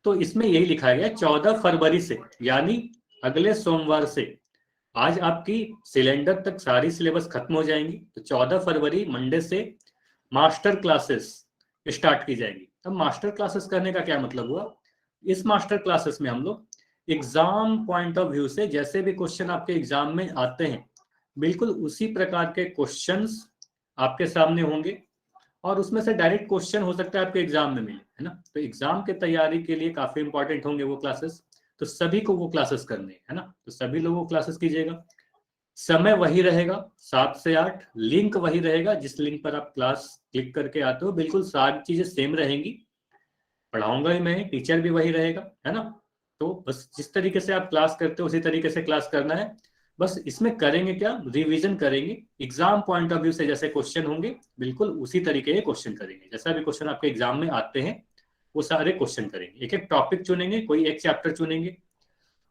तो इसमें यही लिखा गया 14 फरवरी से, यानी अगले सोमवार से आज आपकी सिलेंडर तक सारी सिलेबस खत्म हो जाएंगी। तो 14 फरवरी मंडे से मास्टर क्लासेस स्टार्ट की जाएगी। अब मास्टर क्लासेस करने का क्या मतलब हुआ, इस मास्टर क्लासेस में हम लोग एग्जाम पॉइंट ऑफ व्यू से जैसे भी क्वेश्चन आपके एग्जाम में आते हैं बिल्कुल उसी प्रकार के क्वेश्चंस आपके सामने होंगे, और उसमें से डायरेक्ट क्वेश्चन हो सकता है आपके एग्जाम में मिले, है ना। तो एग्जाम के तैयारी के लिए काफी इंपॉर्टेंट होंगे वो क्लासेस। तो सभी को वो क्लासेस करने, है ना, तो सभी लोगों को क्लासेस कीजिएगा। समय वही रहेगा 7 से 8, लिंक वही रहेगा, जिस लिंक पर आप क्लास क्लिक करके आते हो बिल्कुल सारी चीजें सेम रहेंगी। पढ़ाऊंगा ही मैं, टीचर भी वही रहेगा, है ना। तो बस जिस तरीके से आप क्लास करते हो उसी तरीके से क्लास करना है। बस इसमें करेंगे क्या, रिवीजन करेंगे। एग्जाम पॉइंट ऑफ व्यू से जैसे क्वेश्चन होंगे बिल्कुल उसी तरीके के क्वेश्चन करेंगे, जैसा भी क्वेश्चन आपके एग्जाम में आते हैं वो सारे क्वेश्चन करेंगे। एक एक टॉपिक चुनेंगे, कोई एक चैप्टर चुनेंगे,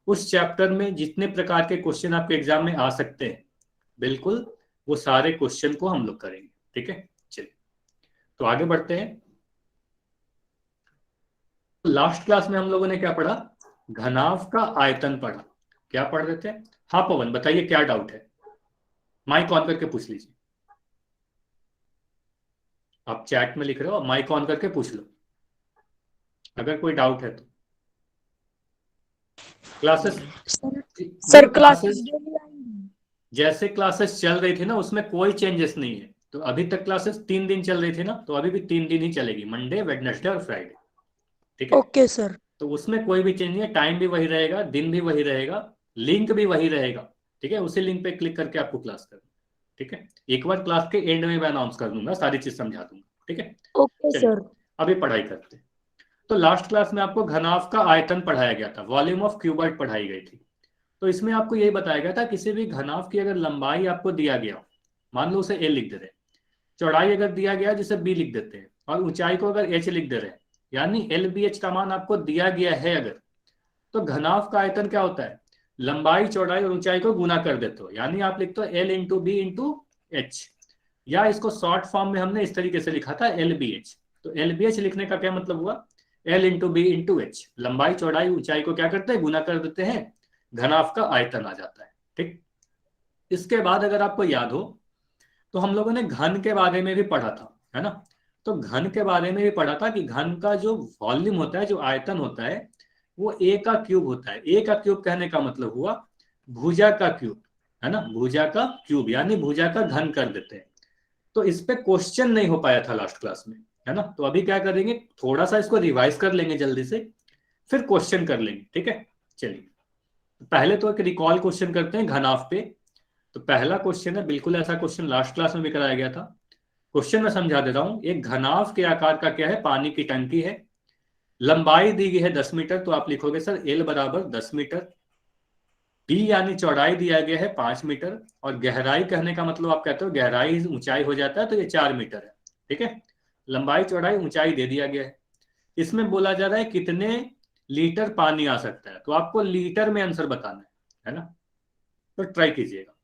उस चैप्टर में जितने प्रकार के क्वेश्चन आपके एग्जाम में आ सकते हैं बिल्कुल वो सारे क्वेश्चन को हम लोग करेंगे। ठीक है, चलिए तो आगे बढ़ते हैं। लास्ट क्लास में हम लोगों ने क्या पढ़ा, घनाभ का आयतन पढ़ा। क्या पढ़ रहे थे? हाँ पवन बताइए क्या डाउट है, माइक ऑन करके पूछ लीजिए। आप चैट में लिख रहे हो, माइक ऑन करके पूछ लो अगर कोई डाउट है तो। क्लासेस, सर देखो सर क्लासेस क्लासेस डेली आएंगी? जैसे क्लासेस चल रही थी ना उसमें कोई चेंजेस नहीं है। तो अभी तक क्लासेस 3 दिन चल रही थी ना, तो अभी भी 3 दिन ही चलेगी, मंडे वेडनेसडे और फ्राइडे। ठीक है, ओके सर। तो उसमें कोई भी चेंज नहीं है, टाइम भी वही रहेगा, दिन भी वही रहेगा, लिंक भी वही रहेगा। ठीक है, उसी लिंक पे क्लिक करके आपको क्लास करना। ठीक है, एक बार क्लास के एंड में मैं अनाउंस कर दूंगा, सारी चीज समझा दूंगा। ठीक है, ओके चलिए सर। अभी पढ़ाई करते हैं। तो लास्ट क्लास में आपको घनाभ का आयतन पढ़ाया गया था, वॉल्यूम ऑफ क्यूबॉइड पढ़ाई गई थी। तो इसमें आपको यही बताया गया था किसी भी घनाभ की अगर लंबाई आपको दिया गया, मान लो उसे ए लिख दे रहे हैं, चौड़ाई अगर दिया गया जिसे बी लिख देते हैं, और ऊंचाई को अगर एच लिख दे रहे हैं, यानी एल बी एच का मान आपको दिया गया है अगर, तो घनाभ का आयतन क्या होता है, लंबाई चौड़ाई और ऊंचाई को गुना कर देते हो, यानी आप लिखते हो L into B into H. या इसको शॉर्ट फॉर्म में हमने इस तरीके से लिखा था एल बी एच। तो एल बी एच लिखने का क्या मतलब हुआ, L into B into H, लंबाई चौड़ाई ऊंचाई को क्या करते हैं, गुना कर देते हैं, घनाभ का आयतन आ जाता है। ठीक, इसके बाद अगर आपको याद हो तो हम लोगों ने घन के बारे में भी पढ़ा था, है ना। तो घन के बारे में भी पढ़ा था कि घन का जो वॉल्यूम होता है, जो आयतन होता है, वो ए का क्यूब होता है। ए का क्यूब कहने का मतलब हुआ भुजा का क्यूब, है ना, भुजा का क्यूब यानी भुजा का घन कर देते हैं। तो इस पे क्वेश्चन नहीं हो पाया था लास्ट क्लास में, है ना। तो अभी क्या करेंगे, थोड़ा सा इसको रिवाइज कर लेंगे जल्दी से, फिर क्वेश्चन कर लेंगे। ठीक है, चलिए पहले तो एक रिकॉल क्वेश्चन करते हैं घनाभ पे। तो पहला क्वेश्चन है, बिल्कुल ऐसा क्वेश्चन लास्ट क्लास में भी कराया गया था। क्वेश्चन में समझा देता हूं, एक घनाभ के आकार का क्या है, पानी की टंकी है, लंबाई दी गई है 10 मीटर, तो आप लिखोगे सर एल बराबर 10 मीटर। डी यानी चौड़ाई दिया गया है 5 मीटर, और गहराई कहने का मतलब आप कहते हो गहराई ऊंचाई हो जाता है तो ये 4 मीटर है। ठीक है, लंबाई चौड़ाई ऊंचाई दे दिया गया है। इसमें बोला जा रहा है कितने लीटर पानी आ सकता है, तो आपको लीटर में आंसर बताना है ना। तो ट्राई कीजिएगा,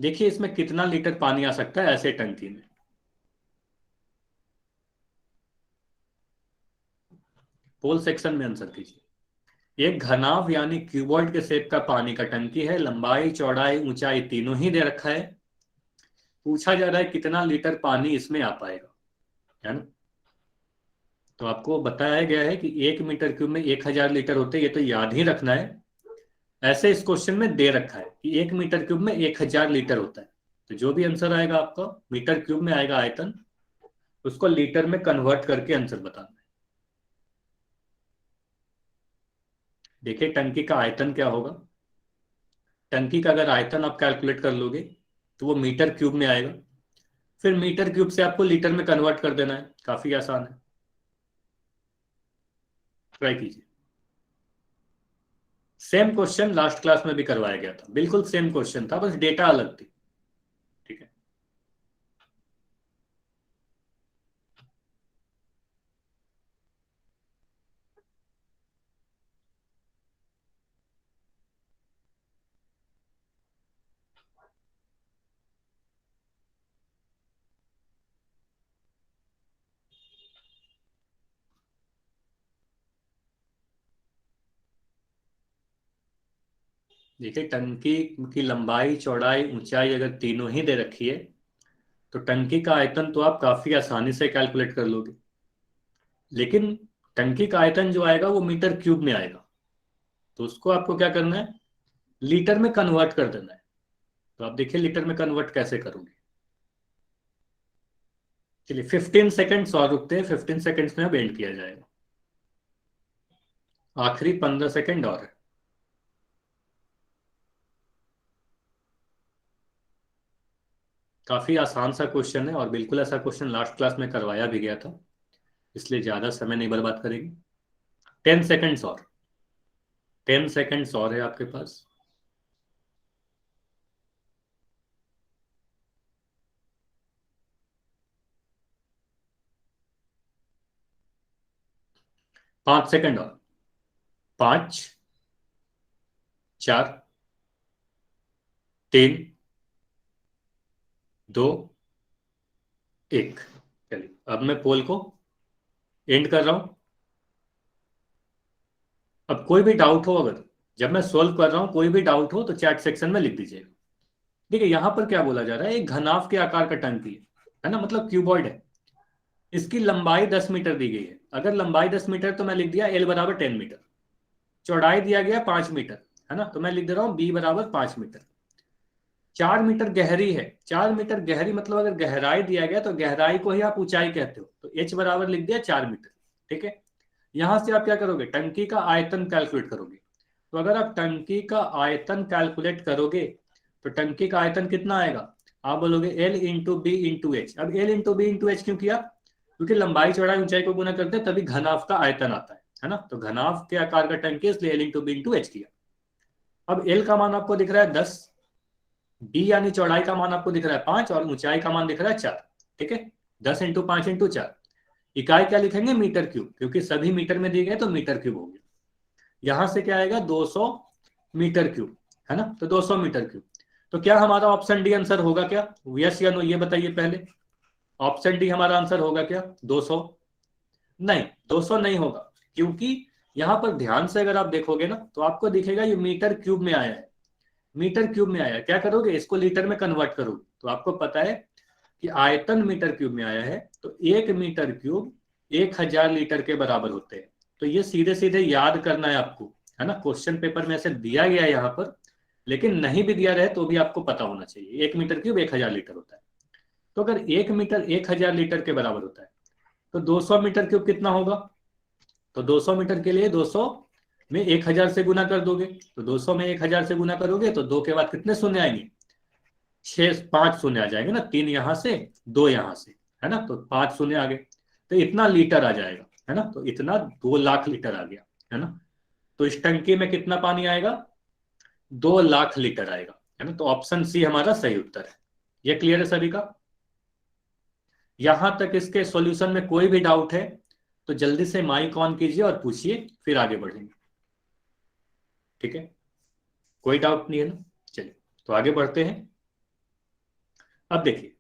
देखिए इसमें कितना लीटर पानी आ सकता है ऐसे टंकी में। पोल सेक्शन में आंसर कीजिए। एक घनाभ यानी क्यूबॉइड के शेप का पानी का टंकी है, लंबाई चौड़ाई ऊंचाई तीनों ही दे रखा है। पूछा जा रहा है कितना लीटर पानी इसमें आ पाएगा, है ना। तो आपको बताया गया है कि 1 मीटर क्यूब में 1000 लीटर होते हैं, ये तो याद ही रखना है। ऐसे इस क्वेश्चन में दे रखा है कि 1 मीटर क्यूब में 1000 लीटर होता है। तो जो भी आंसर आएगा आपका मीटर क्यूब में आएगा आयतन, उसको लीटर में कन्वर्ट करके आंसर बताना है। देखिए टंकी का आयतन क्या होगा, टंकी का अगर आयतन आप कैलकुलेट कर लोगे तो वो मीटर क्यूब में आएगा, फिर मीटर क्यूब से आपको लीटर में कन्वर्ट कर देना है, काफी आसान है, ट्राई कीजिए। सेम क्वेश्चन लास्ट क्लास में भी करवाया गया था, बिल्कुल सेम क्वेश्चन था, बस डेटा अलग थी। ठीक है, देखिए, टंकी की लंबाई, चौड़ाई, ऊंचाई अगर तीनों ही दे रखी है तो टंकी का आयतन तो आप काफी आसानी से कैलकुलेट कर लोगे। लेकिन टंकी का आयतन जो आएगा वो मीटर क्यूब में आएगा, तो उसको आपको क्या करना है, लीटर में कन्वर्ट कर देना है। तो आप देखिए लीटर में कन्वर्ट कैसे करोगे। चलिए 15 सेकेंड्स और रुकते हैं, 15 सेकेंड्स में अब एंड किया जाएगा। आखिरी 15 सेकेंड और है। काफी आसान सा क्वेश्चन है और बिल्कुल ऐसा क्वेश्चन लास्ट क्लास में करवाया भी गया था, इसलिए ज्यादा समय नहीं बर्बाद करेंगे। 10 सेकेंड्स और, 10 सेकेंड्स और है आपके पास। 5 सेकेंड और। 5, 4, 3, 2, 1। चलिए अब मैं पोल को एंड कर रहा हूं। अब कोई भी डाउट हो, अगर जब मैं सोल्व कर रहा हूं कोई भी डाउट हो तो चैट सेक्शन में लिख दीजिएगा। देखिए यहां पर क्या बोला जा रहा है, एक घनाभ के आकार का टंकी है ना, मतलब क्यूबॉइड है। इसकी लंबाई 10 मीटर दी गई है। अगर लंबाई 10 मीटर तो मैं लिख दिया एल बराबर 10 मीटर। चौड़ाई दिया गया 5 मीटर, है ना, तो मैं लिख दे रहा हूं बी बराबर 5 मीटर। 4 मीटर गहरी है। 4 मीटर गहरी मतलब अगर गहराई दिया गया तो गहराई को ही आप ऊंचाई कहते हो, तो एच बराबर लिख दिया 4 मीटर। ठीक है। यहां से आप क्या करोगे, टंकी का आयतन कैलकुलेट करोगे। तो अगर आप टंकी का आयतन कैलकुलेट करोगे तो टंकी का आयतन कितना आएगा, आप बोलोगे L into B into H. अब L into B into H क्यों किया, क्योंकि लंबाई चौड़ाई ऊंचाई को गुना करते हैं तभी घनाभ का आयतन आता है ना, तो घनाभ के आकार का टंकी इसलिए L into B into H किया। अब एल का मान आपको दिख रहा है 10, बी यानी चौड़ाई का मान आपको दिख रहा है 5 और ऊंचाई का मान दिख रहा है 4। ठीक है, 10 इंटू 5 इंटू 4। इकाई क्या लिखेंगे, मीटर क्यूब, क्योंकि सभी मीटर में दिए गए तो मीटर क्यूब हो गया। यहां से क्या आएगा 200 मीटर क्यूब, है ना, तो 200 मीटर क्यूब। तो क्या हमारा ऑप्शन डी आंसर होगा क्या, यस या नो, ये बताइए पहले। ऑप्शन डी हमारा आंसर होगा क्या 200? नहीं, 200 नहीं होगा, क्योंकि यहां पर ध्यान से अगर आप देखोगे ना तो आपको दिखेगा ये मीटर क्यूब में आया है। मीटर क्यूब में आया, क्या करोगे, इसको लीटर में कन्वर्ट करोगे तो आपको पता है कि आयतन मीटर क्यूब में आया है, तो 1 मीटर क्यूब 1000 लीटर के बराबर होते हैं। तो ये सीधे सीधे याद करना है आपको, है ना, क्वेश्चन पेपर में ऐसे दिया गया है यहाँ पर, लेकिन नहीं भी दिया रहे तो भी आपको पता होना चाहिए 1 मीटर क्यूब 1000 लीटर होता है। तो अगर 1 मीटर 1000 लीटर के बराबर होता है तो 200 मीटर क्यूब कितना होगा, तो 200 मीटर के लिए 200 में 1000 से गुना कर दोगे, तो 200 में 1000 से गुना करोगे तो दो के बाद कितने शून्य आएंगे, 5 शून्य आ जाएंगे ना, 3 यहां से 2 यहां से, है ना, तो 5 शून्य आ गए, तो इतना लीटर आ जाएगा, है ना, तो इतना 2 लाख लीटर आ गया, है ना। तो इस टंकी में कितना पानी आएगा, 2 लाख लीटर आएगा, है ना, तो ऑप्शन सी हमारा सही उत्तर है। ये क्लियर है सभी का। यहां तक इसके सॉल्यूशन में कोई भी डाउट है तो जल्दी से माइक ऑन कीजिए और पूछिए, फिर आगे बढ़ेंगे। ठीक है, कोई डाउट नहीं है ना, चलिए तो आगे बढ़ते हैं। अब देखिए,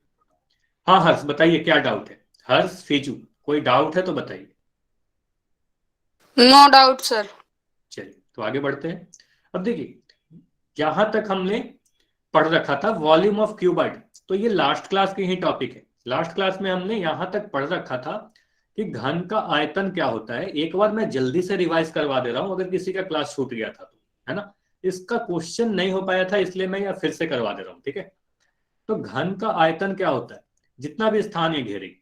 हाँ हर्ष बताइए क्या डाउट है, हर्ष फीजू कोई डाउट है तो बताइए। No doubt sir. चलिए तो आगे बढ़ते हैं। अब देखिए यहां तक हमने पढ़ रखा था वॉल्यूम ऑफ क्यूबॉइड, तो ये लास्ट क्लास की ही टॉपिक है। लास्ट क्लास में हमने यहां तक पढ़ रखा था कि घन का आयतन क्या होता है। एक बार मैं जल्दी से रिवाइज करवा दे रहा हूं, अगर किसी का क्लास छूट गया था तो, है ना, इसका क्वेश्चन नहीं हो पाया था इसलिए मैं यह फिर से करवा दे रहा हूं। ठीक है, तो घन का आयतन क्या होता है, जितना भी स्थान है घेरे,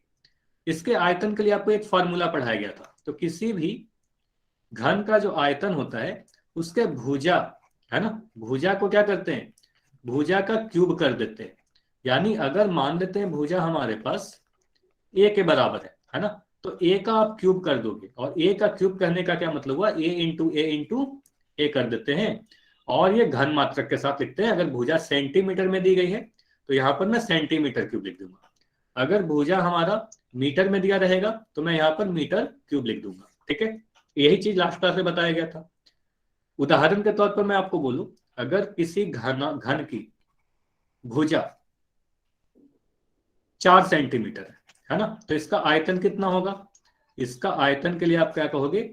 इसके आयतन के लिए आपको एक फॉर्मूला पढ़ाया गया था। तो किसी भी घन का जो आयतन होता है उसके भुजा, है ना, भुजा को क्या करते हैं, भुजा का क्यूब कर देते हैं। यानी अगर मान लेते हैं भुजा हमारे पास ए के बराबर है ना, तो ए का आप क्यूब कर दोगे, और ए का क्यूब करने का क्या मतलब हुआ, ए कर देते हैं, और ये घन मात्रक के साथ लिखते हैं। अगर भुजा सेंटीमीटर में दी गई है तो यहां पर मैं सेंटीमीटर क्यूब लिख दूंगा। अगर भुजा हमारा मीटर में दिया रहेगा तो मैं यहाँ पर मीटर क्यूब लिख दूंगा। ठीक है, यही चीज लास्ट क्लास में बताया गया था। उदाहरण के तौर पर मैं आपको बोलूं, अगर किसी घन की भुजा 4 सेंटीमीटर है ना, तो इसका आयतन कितना होगा, इसका आयतन के लिए आप क्या कहोगे,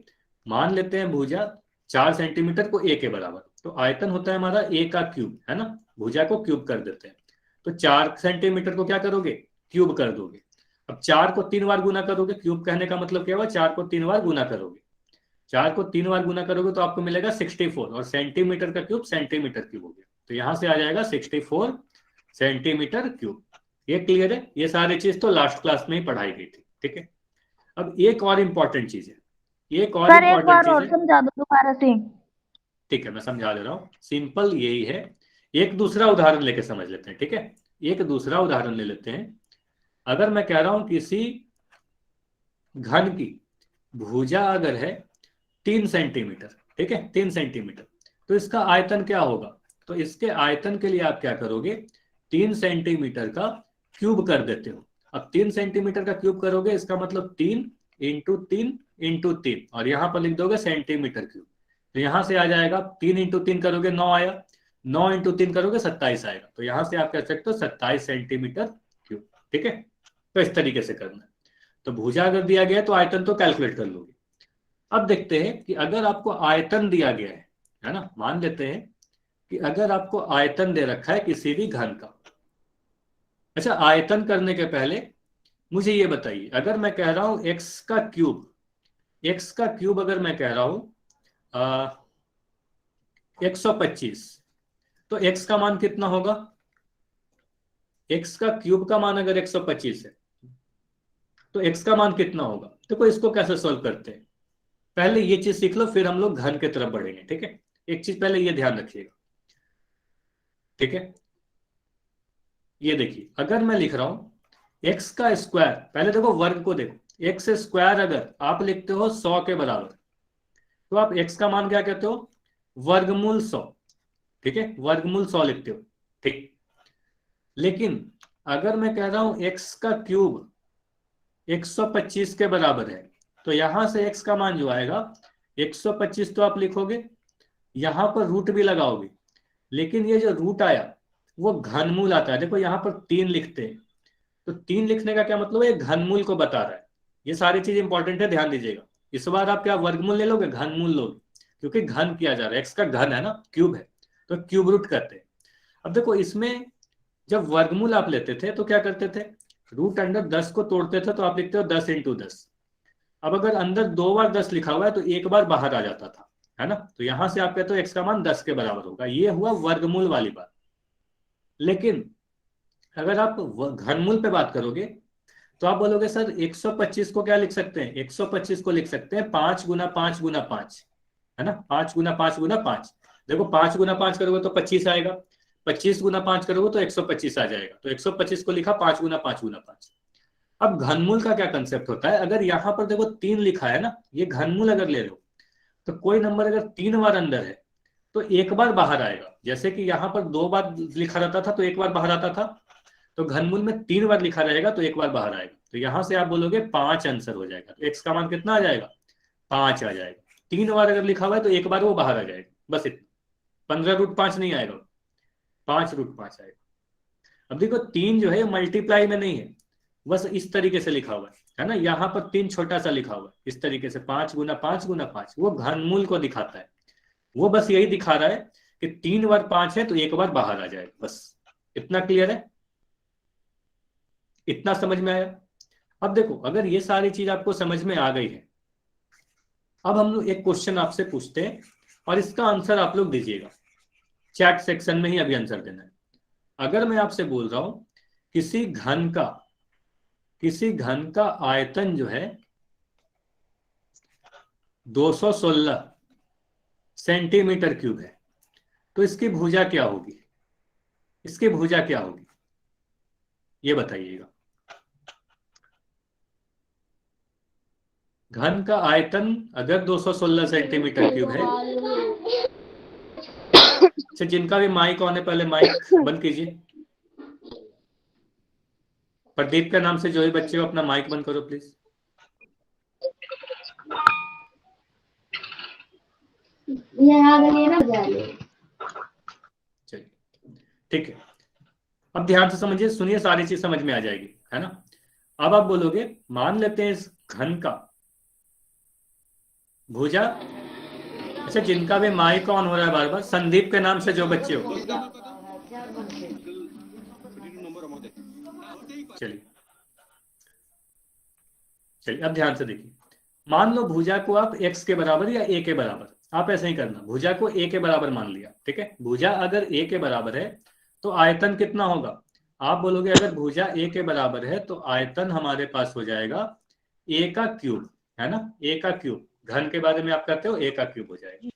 मान लेते हैं भुजा 4 सेंटीमीटर को ए के बराबर, तो आयतन होता है हमारा ए का क्यूब, है ना, भुजा को क्यूब कर देते हैं। तो 4 सेंटीमीटर को क्या करोगे, क्यूब कर दोगे। अब 4 को 3 बार गुना करोगे, क्यूब कहने का मतलब क्या हुआ, 4 को 3 बार गुना करोगे। 4 को 3 बार गुना करोगे तो आपको मिलेगा 64, और सेंटीमीटर का क्यूब सेंटीमीटर क्यूब हो गया, तो यहां से आ जाएगा 64 सेंटीमीटर क्यूब। ये क्लियर है? ये सारी चीज तो लास्ट क्लास में ही पढ़ाई गई थी, ठीक है। अब एक और इंपॉर्टेंट चीज है, एक और सर एक इंपॉर्टेंट बार चीज और है। समझा दो दोबारा से। ठीक है, मैं समझा दे रहा हूँ, सिंपल यही है। एक दूसरा उदाहरण लेके समझ लेते हैं, ठीक है। एक दूसरा उदाहरण ले लेते हैं। अगर मैं कह रहा हूं किसी घन की भुजा अगर है 3 सेंटीमीटर, ठीक है, 3 सेंटीमीटर, तो इसका आयतन क्या होगा। तो इसके आयतन के लिए आप क्या करोगे, 3 सेंटीमीटर का क्यूब कर देते हो। अब 3 सेंटीमीटर का क्यूब करोगे, इसका मतलब 3 × 3 × 3, और यहां पर लिख दोगे सेंटीमीटर क्यूब। तो यहां से आ जाएगा 3 × 3 करोगे 9 आया, 9 × 3 करोगे 27 आएगा। तो यहां से आप कह सकते हो 27 सेंटीमीटर क्यूब, ठीक है। तो इस तरीके से करना है। तो भुजा अगर दिया गया है तो आयतन तो कैलकुलेट कर लोगे। अब देखते हैं कि अगर आपको आयतन दिया गया है ना, मान लेते हैं कि अगर आपको आयतन दे रखा है किसी भी घन का। अच्छा, आयतन करने के पहले मुझे ये बताइए, अगर मैं कह रहा हूं एक्स का क्यूब, एक्स का क्यूब अगर मैं कह रहा हूं 125, तो एक्स का मान कितना होगा, एक्स का क्यूब का मान अगर 125 है तो एक्स का मान कितना होगा। देखो इसको कैसे सोल्व करते हैं, पहले ये चीज सीख लो, फिर हम लोग घन की तरफ बढ़ेंगे, ठीक है। एक चीज पहले ये ध्यान रखिएगा, ठीक है। ये देखिए, अगर मैं लिख रहा हूं एक्स का स्क्वायर, पहले देखो वर्ग को देखो, एक्स स्क्वायर अगर आप लिखते हो 100 के बराबर, तो आप एक्स का मान क्या कहते हो, वर्गमूल 100, ठीक है, वर्गमूल 100 लिखते हो, ठीक। लेकिन अगर मैं कह रहा हूं एक्स का क्यूब 125 के बराबर है, तो यहां से एक्स का मान जो आएगा 125 तो आप लिखोगे, यहां पर रूट भी लगाओगे, लेकिन ये जो रूट आया वो घनमूल आता है। देखो यहां पर 3 लिखते हैं, तो 3 लिखने का क्या मतलब है, घनमूल को बता रहा है। ये सारी चीज इंपॉर्टेंट है, ध्यान दीजिएगा। इस बार आप क्या वर्गमूल ले लोगे, घनमूल लोगे, क्योंकि घन किया जा रहा है, एक्स का घन है ना, क्यूब है, तो क्यूब रूट करते हैं। अब देखो इसमें जब वर्गमूल आप लेते थे तो क्या करते थे, रूट अंडर 10 को तोड़ते थे, तो आप लिखते हो 10 × 10। अब अगर अंदर 2 बार 10 लिखा हुआ है तो एक बार बाहर आ जाता था, है ना, तो यहां से आप कहते हो एक्स का मान 10 के बराबर होगा, ये हुआ वर्गमूल वाली बात। लेकिन अगर आप घनमूल पे बात करोगे तो आप बोलोगे सर 125 को क्या लिख सकते हैं, 125 को लिख सकते हैं 5 × 5 × 5, है ना, 5 × 5 × 5। देखो 5 × 5 करोगे तो 25 आएगा, 25 × 5 करोगे तो 125 आ जाएगा, तो 125 को लिखा 5 × 5 × 5। अब घनमूल का क्या कंसेप्ट होता है, अगर यहां पर देखो 3 लिखा है ना, ये घनमूल अगर ले लो, तो कोई नंबर अगर 3 बार अंदर है तो एक बार बाहर आएगा। जैसे कि यहां पर 2 बार लिखा रहता था तो एक बार बाहर आता था, तो घनमूल में 3 बार लिखा रहेगा तो एक बार बाहर आएगा। तो यहां से आप बोलोगे 5 आंसर हो जाएगा, तो एक्स का मान कितना आ जाएगा, 5 आ जाएगा। 3 बार अगर लिखा हुआ है तो एक बार वो बाहर आ जाएगा, बस इतना। 15 √5 नहीं आएगा, 5 √5 आएगा। अब देखो 3 जो है मल्टीप्लाई में नहीं है, बस इस तरीके से लिखा हुआ है ना, यहाँ पर 3 छोटा सा लिखा हुआ है इस तरीके से, 5 × 5 × 5, वो घनमूल को दिखाता है। वो बस यही दिखा रहा है कि 3 बार 5 है तो एक बार बाहर आ जाएगा, बस इतना क्लियर है, इतना समझ में आया। अब देखो अगर ये सारी चीज आपको समझ में आ गई है, अब हम लोग एक क्वेश्चन आपसे पूछते हैं और इसका आंसर आप लोग दीजिएगा, चैट सेक्शन में ही अभी आंसर देना है। अगर मैं आपसे बोल रहा हूं किसी घन का, किसी घन का आयतन जो है 216 सेंटीमीटर क्यूब है, तो इसकी भुजा क्या होगी, इसकी भुजा क्या होगी, ये बताइएगा। घन का आयतन अगर 216 सेंटीमीटर क्यूब है, अच्छा जिनका भी माइक ऑन है पहले माइक बंद कीजिए। प्रदीप के नाम से जो भी बच्चे हो अपना माइक बंद करो प्लीज। चलिए ठीक है, अब ध्यान से समझिए, सुनिए, सारी चीज समझ में आ जाएगी, है ना। अब आप बोलोगे मान लेते हैं इस घन का भुजा, अच्छा, जिनका भी माइक ऑन हो रहा है बार बार, संदीप के नाम से जो बच्चे हो, चलिए चलिए अब ध्यान से देखिए। मान लो भुजा को आप x के बराबर या a के बराबर, आप ऐसे ही करना, भुजा को a के बराबर मान लिया, ठीक है। भुजा अगर a के बराबर है तो आयतन कितना होगा, आप बोलोगे अगर भुजा a के बराबर है तो आयतन हमारे पास हो जाएगा a का क्यूब, है ना, a का क्यूब। घन के बारे में आप करते हो, a का क्यूब हो जाएगा।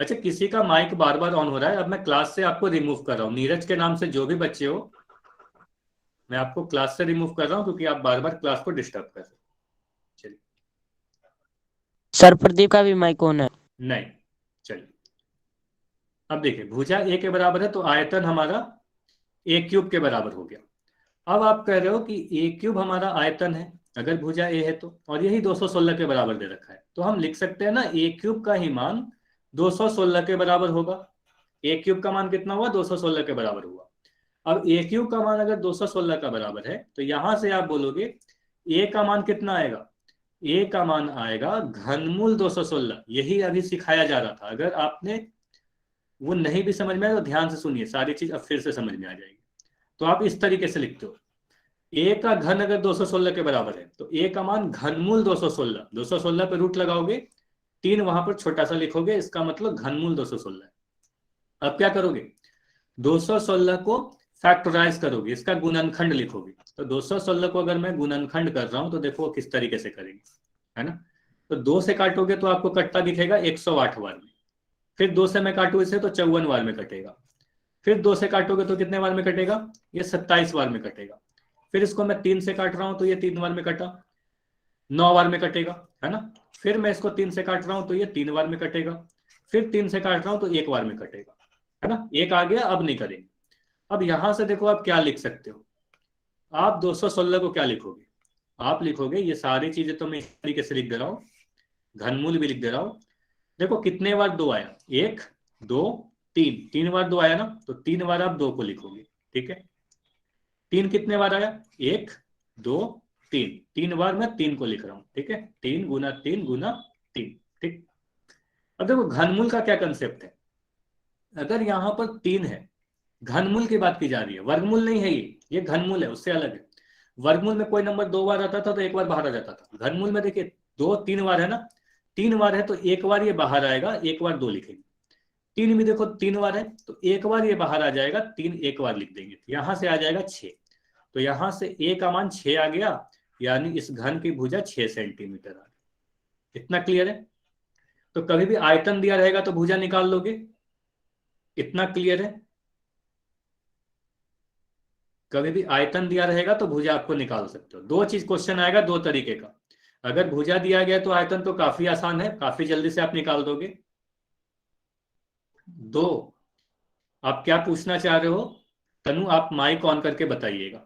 अच्छा, किसी का माइक बार बार ऑन हो रहा है, अब मैं क्लास से आपको रिमूव कर रहा हूँ। नीरज के नाम से जो भी बच्चे हो, मैं आपको क्लास से रिमूव कर रहा हूँ क्योंकि आप बार बार क्लास को डिस्टर्ब कर रहे हो। चलिए सर प्रदीप का भी माइक ऑन है। नहीं, चलिए अब देखिए, भुजा a के बराबर है तो आयतन हमारा a क्यूब के बराबर हो गया। अब आप कह रहे हो कि a क्यूब हमारा आयतन है अगर भुजा a है तो, और यही 216 के बराबर दे रखा है, तो हम लिख सकते हैं ना a क्यूब का ही मान 216 के बराबर होगा। a क्यूब का मान कितना हुआ, 216 के बराबर हुआ। अब a क्यूब का मान अगर 216 का बराबर है तो यहां से आप बोलोगे a का मान कितना आएगा, a का मान आएगा घनमूल 216। यही अभी सिखाया जा रहा था, अगर आपने वो नहीं भी समझ में आया तो ध्यान से सुनिए, सारी चीज अब फिर से समझ में आ जाएगी। तो आप इस तरीके से लिखते हो, a का घन अगर 216 के बराबर है तो a का मान घनमूल 216, 216 पे रूट लगाओगे, 3 वहां पर छोटा सा लिखोगे, इसका मतलब घनमूल 216 है। अब क्या करोगे, 216 को फैक्टराइज करोगे, इसका गुणनखंड लिखोगे। तो 216 को अगर मैं गुणनखंड कर रहा हूं तो देखो किस तरीके से करेंगे, है ना। तो 2 से काटोगे तो आपको कट्टा दिखेगा 108 बार में, फिर 2 से मैं काटू इसे तो 54 बार में कटेगा, फिर 2 से काटोगे तो कितने बार में कटेगा, ये 27 बार में कटेगा। फिर इसको मैं 3 से काट रहा हूं तो ये 3 बार में कटा, 9 बार में कटेगा, है ना। फिर मैं इसको 3 से काट रहा हूं तो ये 3 बार में कटेगा, फिर 3 से काट रहा हूं तो 1 बार में कटेगा, है ना। एक आ गया, अब नहीं करेंगे। अब यहां से देखो आप क्या लिख सकते हो, आप 216 को क्या लिखोगे, आप लिखोगे, ये सारी चीजें तो मैं इस तरीके से लिख दे रहा हूं, घनमूल भी लिख दे रहा हूं। देखो कितने बार 2 आया, 1 2 3, 3 बार 2 आया ना, तो 3 बार आप 2 को लिखोगे, ठीक है। 3 कितने बार आया, 1 2 3, 3 बार मैं 3 को लिख रहा हूं, ठीक है। 3 गुना 3 गुना 3, ठीक। अब देखो घनमूल का क्या कंसेप्ट है, अगर यहां पर 3 है, घनमूल की बात की जा रही है, वर्गमूल नहीं है, ये घनमूल है, उससे अलग है। वर्गमूल में कोई नंबर 2 बार आता था तो 1 बार बाहर आ जाता था, घनमूल में देखिए 2 3 बार है ना, 3 बार है तो 1 बार ये बाहर आएगा, 1 बार 2 लिखेंगे। 3 भी देखो 3 बार है तो 1 बार ये बाहर आ जाएगा, 3 1 बार लिख देंगे, यहां से आ जाएगा 6। तो यहां से a का मान 6 आ गया, यानी इस घन की भुजा 6 सेंटीमीटर आ गई। इतना क्लियर है। तो कभी भी आयतन दिया रहेगा तो भुजा निकाल लोगे, इतना क्लियर है। कभी भी आयतन दिया रहेगा तो भुजा आपको निकाल सकते हो। दो चीज क्वेश्चन आएगा, दो तरीके का। अगर भुजा दिया गया तो आयतन तो काफी आसान है, काफी जल्दी से आप निकाल दोगे। दो, आप क्या पूछना चाह रहे हो, तनु आप माइक ऑन करके बताइएगा।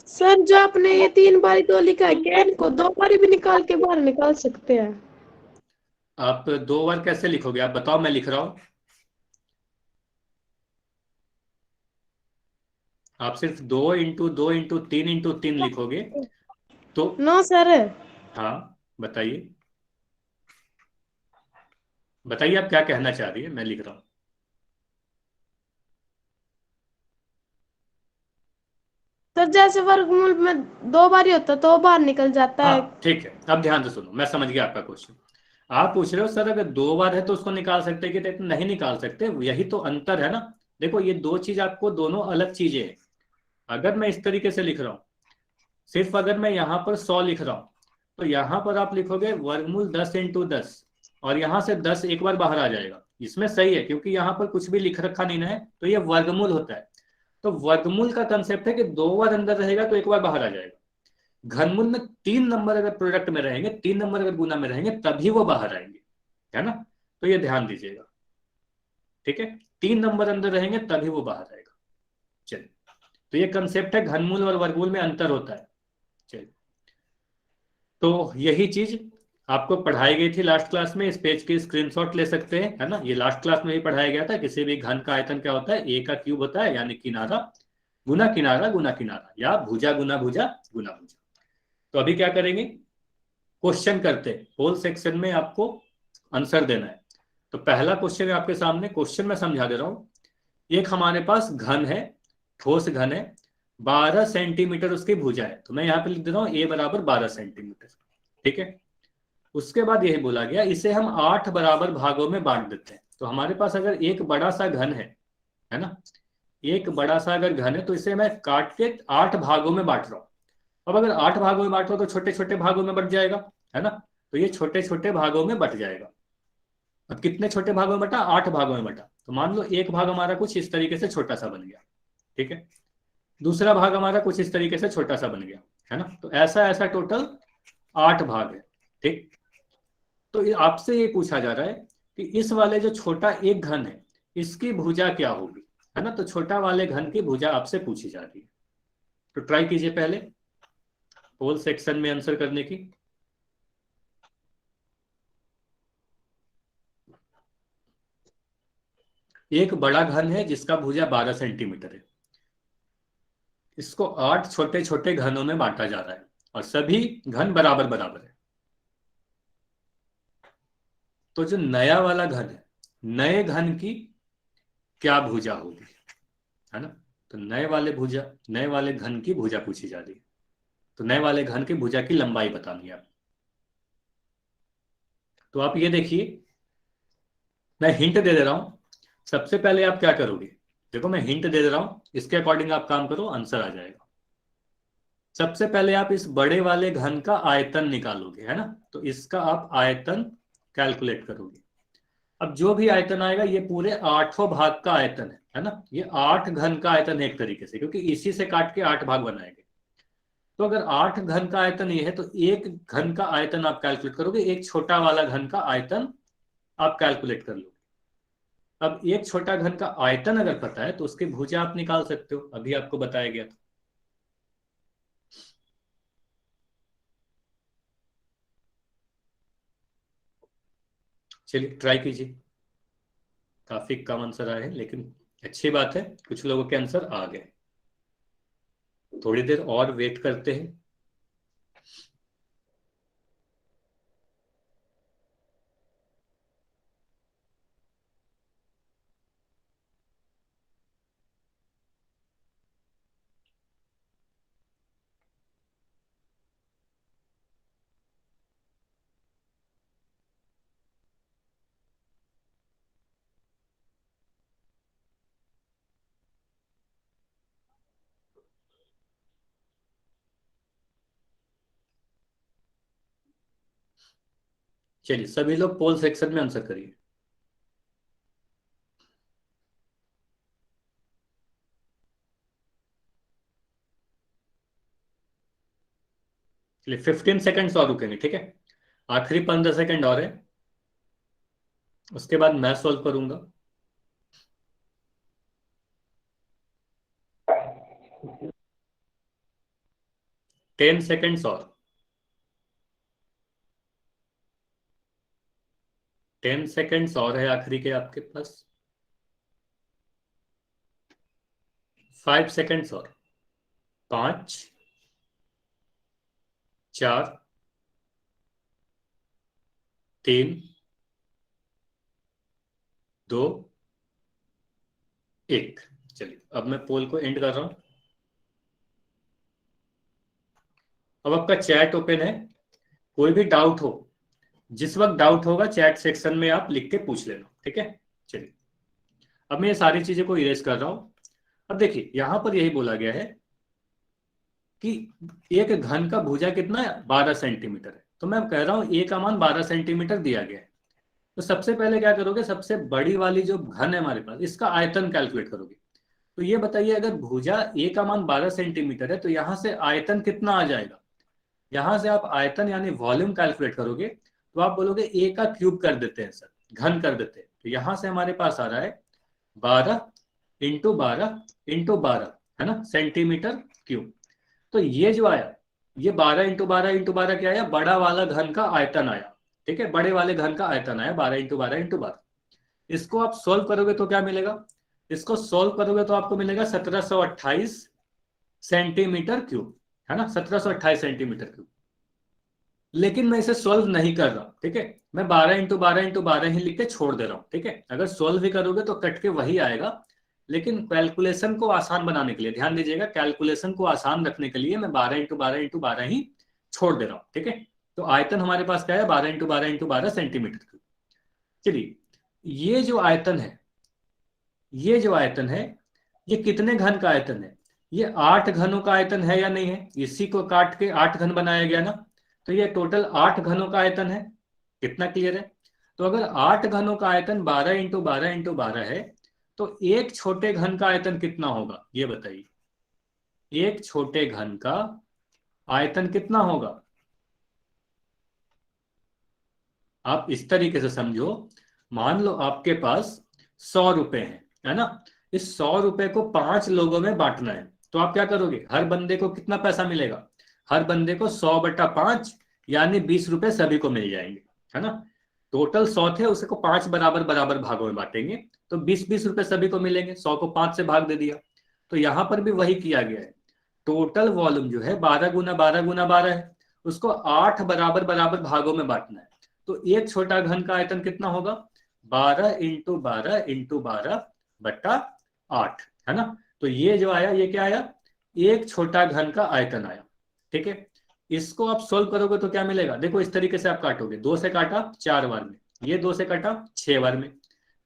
सर जो आपने ये 3 बारी 2 लिखा है, क्या इनको 2 बारी भी निकाल के बाहर निकाल सकते हैं? आप 2 बार कैसे लिखोगे, आप बताओ, मैं लिख रहा हूं। आप सिर्फ 2 × 2 × 3 × 3 लिखोगे तो, नो सर। हाँ बताइए, बताइए आप क्या कहना चाह रही है, मैं लिख रहा हूं। सर जैसे वर्गमूल में 2 बारी होता तो बाहर निकल जाता है। हाँ ठीक है, अब ध्यान से सुनो, मैं समझ गया आपका क्वेश्चन। आप पूछ रहे हो सर अगर 2 बार है तो उसको निकाल सकते हैं कि तो नहीं निकाल सकते, यही तो अंतर है ना। देखो ये दो चीज, आपको दोनों अलग चीजें हैं। अगर मैं इस तरीके से लिख रहा हूं, सिर्फ अगर मैं यहां पर 100 लिख रहा हूं तो यहां पर आप लिखोगे वर्गमूल 10 × 10, और यहां से 10 एक बार बाहर आ जाएगा, इसमें सही है क्योंकि यहां पर कुछ भी लिख रखा नहीं ना है, तो ये वर्गमूल होता है। तो वर्गमूल का कंसेप्ट है कि 2 बार अंदर रहेगा तो 1 बार बाहर आ जाएगा। घनमूल में 3 नंबर अगर प्रोडक्ट में रहेंगे, 3 नंबर अगर गुना में रहेंगे तभी वो बाहर आएंगे, है ना। तो ये ध्यान दीजिएगा, ठीक है। 3 नंबर अंदर रहेंगे तभी वो बाहर आएगा। चलिए, तो ये कंसेप्ट है, घनमूल और वर्गमूल में अंतर होता है। चलिए, तो यही चीज आपको पढ़ाई गई थी लास्ट क्लास में, इस पेज की स्क्रीनशॉट ले सकते हैं, है ना। ये लास्ट क्लास में ही पढ़ाया गया था, किसी भी घन का आयतन क्या होता है, ए का क्यूब होता है, यानी किनारा गुना किनारा गुना किनारा, या भुजा गुना भुजा गुना भुजा। तो अभी क्या करेंगे, क्वेश्चन करते हैं। होल सेक्शन में आपको आंसर देना है। तो पहला क्वेश्चन है आपके सामने, क्वेश्चन मैं समझा दे रहा हूं। एक हमारे पास घन है, ठोस घन है, 12 सेंटीमीटर उसकी भुजा है, तो मैं यहाँ पे लिख दे रहा हूँ ए बराबर 12 सेंटीमीटर। ठीक है, उसके बाद यही बोला गया इसे हम 8 बराबर भागों में बांट देते हैं। तो हमारे पास अगर एक बड़ा सा घन है ना, एक बड़ा सा अगर घन है तो इसे मैं काट के 8 भागों में बांट रहा हूं। अब अगर 8 भागों में बांट रहा हूं तो छोटे छोटे भागों में बट जाएगा, है ना। तो ये छोटे छोटे भागों में बट जाएगा। अब कितने छोटे भागों में बटा, 8 भागों में बटा। तो मान लो एक भाग हमारा कुछ इस तरीके से छोटा सा बन गया, ठीक है, दूसरा भाग हमारा कुछ इस तरीके से छोटा सा बन गया, है ना। तो ऐसा ऐसा टोटल 8 भाग है। ठीक, तो आपसे ये पूछा जा रहा है कि इस वाले जो छोटा एक घन है इसकी भुजा क्या होगी, है ना। तो छोटा वाले घन की भुजा आपसे पूछी जा रही है। तो ट्राई कीजिए पहले पोल सेक्शन में आंसर करने की। एक बड़ा घन है जिसका भुजा 12 सेंटीमीटर है, इसको 8 छोटे छोटे घनों में बांटा जा रहा है और सभी घन बराबर बराबर है। तो जो नया वाला घन है, नए घन की क्या भुजा होगी, है ना। तो नए वाले घन की भुजा पूछी जा रही है। तो नए वाले घन की भुजा की लंबाई बतानी है आप। तो आप ये देखिए, मैं हिंट दे दे रहा हूं। सबसे पहले आप क्या करोगे, देखो मैं हिंट दे दे रहा हूं, इसके अकॉर्डिंग आप काम करो, आंसर आ जाएगा। सबसे पहले आप इस बड़े वाले घन का आयतन निकालोगे, है ना। तो इसका आप आयतन कैलकुलेट करोगे। अब जो भी आयतन आएगा ये पूरे 8 भाग का आयतन है ना। ये 8 घन का आयतन है एक तरीके से, क्योंकि इसी से काट के 8 भाग बनाएंगे। तो अगर 8 घन का आयतन ये है तो एक घन का आयतन आप कैलकुलेट करोगे, एक छोटा वाला घन का आयतन आप कैलकुलेट कर लो। अब एक छोटा घन का आयतन अगर पता है तो उसकी भुजा आप निकाल सकते हो, अभी आपको बताया गया था। चलिए ट्राई कीजिए। काफी कम आंसर आए हैं, लेकिन अच्छी बात है, कुछ लोगों के आंसर आ गए। थोड़ी देर और वेट करते हैं। चलिए सभी लोग पोल सेक्शन में आंसर करिए। चलिए 15 सेकंड्स और रुकेंगे, ठीक है। आखिरी 15 सेकंड और है, उसके बाद मैं सॉल्व करूंगा। 10 सेकंड्स और, 10 सेकंड्स और है आखिरी के आपके पास। 5 सेकंड्स और, 5, 4, 3, 2, 1। चलिए अब मैं पोल को एंड कर रहा हूं। अब आपका चैट ओपन है, कोई भी डाउट हो, जिस वक्त डाउट होगा चैट सेक्शन में आप लिख के पूछ लेना, ठीक है। चलिए अब मैं ये सारी चीजें को इरेज कर रहा हूं। अब देखिए यहां पर यही बोला गया है कि एक घन का भुजा कितना है, 12 सेंटीमीटर है। तो मैं कह रहा हूं ए का मान 12 सेंटीमीटर दिया गया है। तो सबसे पहले क्या करोगे, सबसे बड़ी वाली जो घन है हमारे पास इसका आयतन कैलकुलेट करोगे। तो ये बताइए अगर भुजा ए का मान 12 सेंटीमीटर है तो यहां से आयतन कितना आ जाएगा। यहां से आप आयतन यानी वॉल्यूम कैलकुलेट करोगे तो आप बोलोगे ए का क्यूब कर देते हैं सर, घन कर देते हैं। तो यहां से हमारे पास आ रहा है 12 × 12 × 12, है ना, सेंटीमीटर क्यूब। तो ये जो आया, ये 12 × 12 × 12 क्या आया, बड़ा वाला घन का आयतन आया। ठीक है, बड़े वाले घन का आयतन आया 12 × 12 × 12। इसको आप सोल्व करोगे तो क्या मिलेगा, इसको सोल्व करोगे तो आपको मिलेगा 1728 सेंटीमीटर क्यूब, है ना, 1728 सेंटीमीटर क्यूब। लेकिन मैं इसे सॉल्व नहीं कर रहा, ठीक है, मैं 12 × 12 × 12 ही लिख के छोड़ दे रहा हूँ, ठीक है। अगर सॉल्व भी करोगे तो कट के वही आएगा, लेकिन कैलकुलेशन को आसान बनाने के लिए, ध्यान दीजिएगा, कैलकुलेशन को आसान रखने के लिए मैं 12 × 12 × 12 ही छोड़ दे रहा हूँ, ठीक है। तो आयतन हमारे पास क्या है, 12 × 12 × 12 सेंटीमीटर क्यूब। चलिए, ये जो आयतन है, ये जो आयतन है, ये कितने घन का आयतन है, ये 8 घनों का आयतन है या नहीं है, इसी को काट के 8 घन बनाया गया ना, तो ये टोटल 8 घनों का आयतन है। कितना क्लियर है। तो अगर 8 घनों का आयतन 12 × 12 × 12 है, तो एक छोटे घन का आयतन कितना होगा, ये बताइए। एक छोटे घन का आयतन कितना होगा। आप इस तरीके से समझो, मान लो आपके पास 100 रुपए है ना, इस 100 रुपए को 5 लोगों में बांटना है, तो आप क्या करोगे, हर बंदे को कितना पैसा मिलेगा, हर बंदे को 100/5 यानी 20 रुपए सभी को मिल जाएंगे, है ना। टोटल 100 थे, उसको 5 बराबर बराबर भागों में बांटेंगे, तो 20-20 रुपए सभी को मिलेंगे, 100 को 5 से भाग दे दिया। तो यहां पर भी वही किया गया है, टोटल वॉल्यूम जो है 12 × 12 × 12 है, उसको 8 बराबर बराबर भागों में बांटना है। तो एक छोटा घन का आयतन कितना होगा, 12 × 12 × 12/8, है ना। तो ये जो आया, ये क्या आया, एक छोटा घन का आयतन आया, ठीक है। इसको आप सोल्व करोगे तो क्या मिलेगा, देखो इस तरीके से आप काटोगे, 2 से काटा 4 बार में, ये 2 से काटा 6 बार में,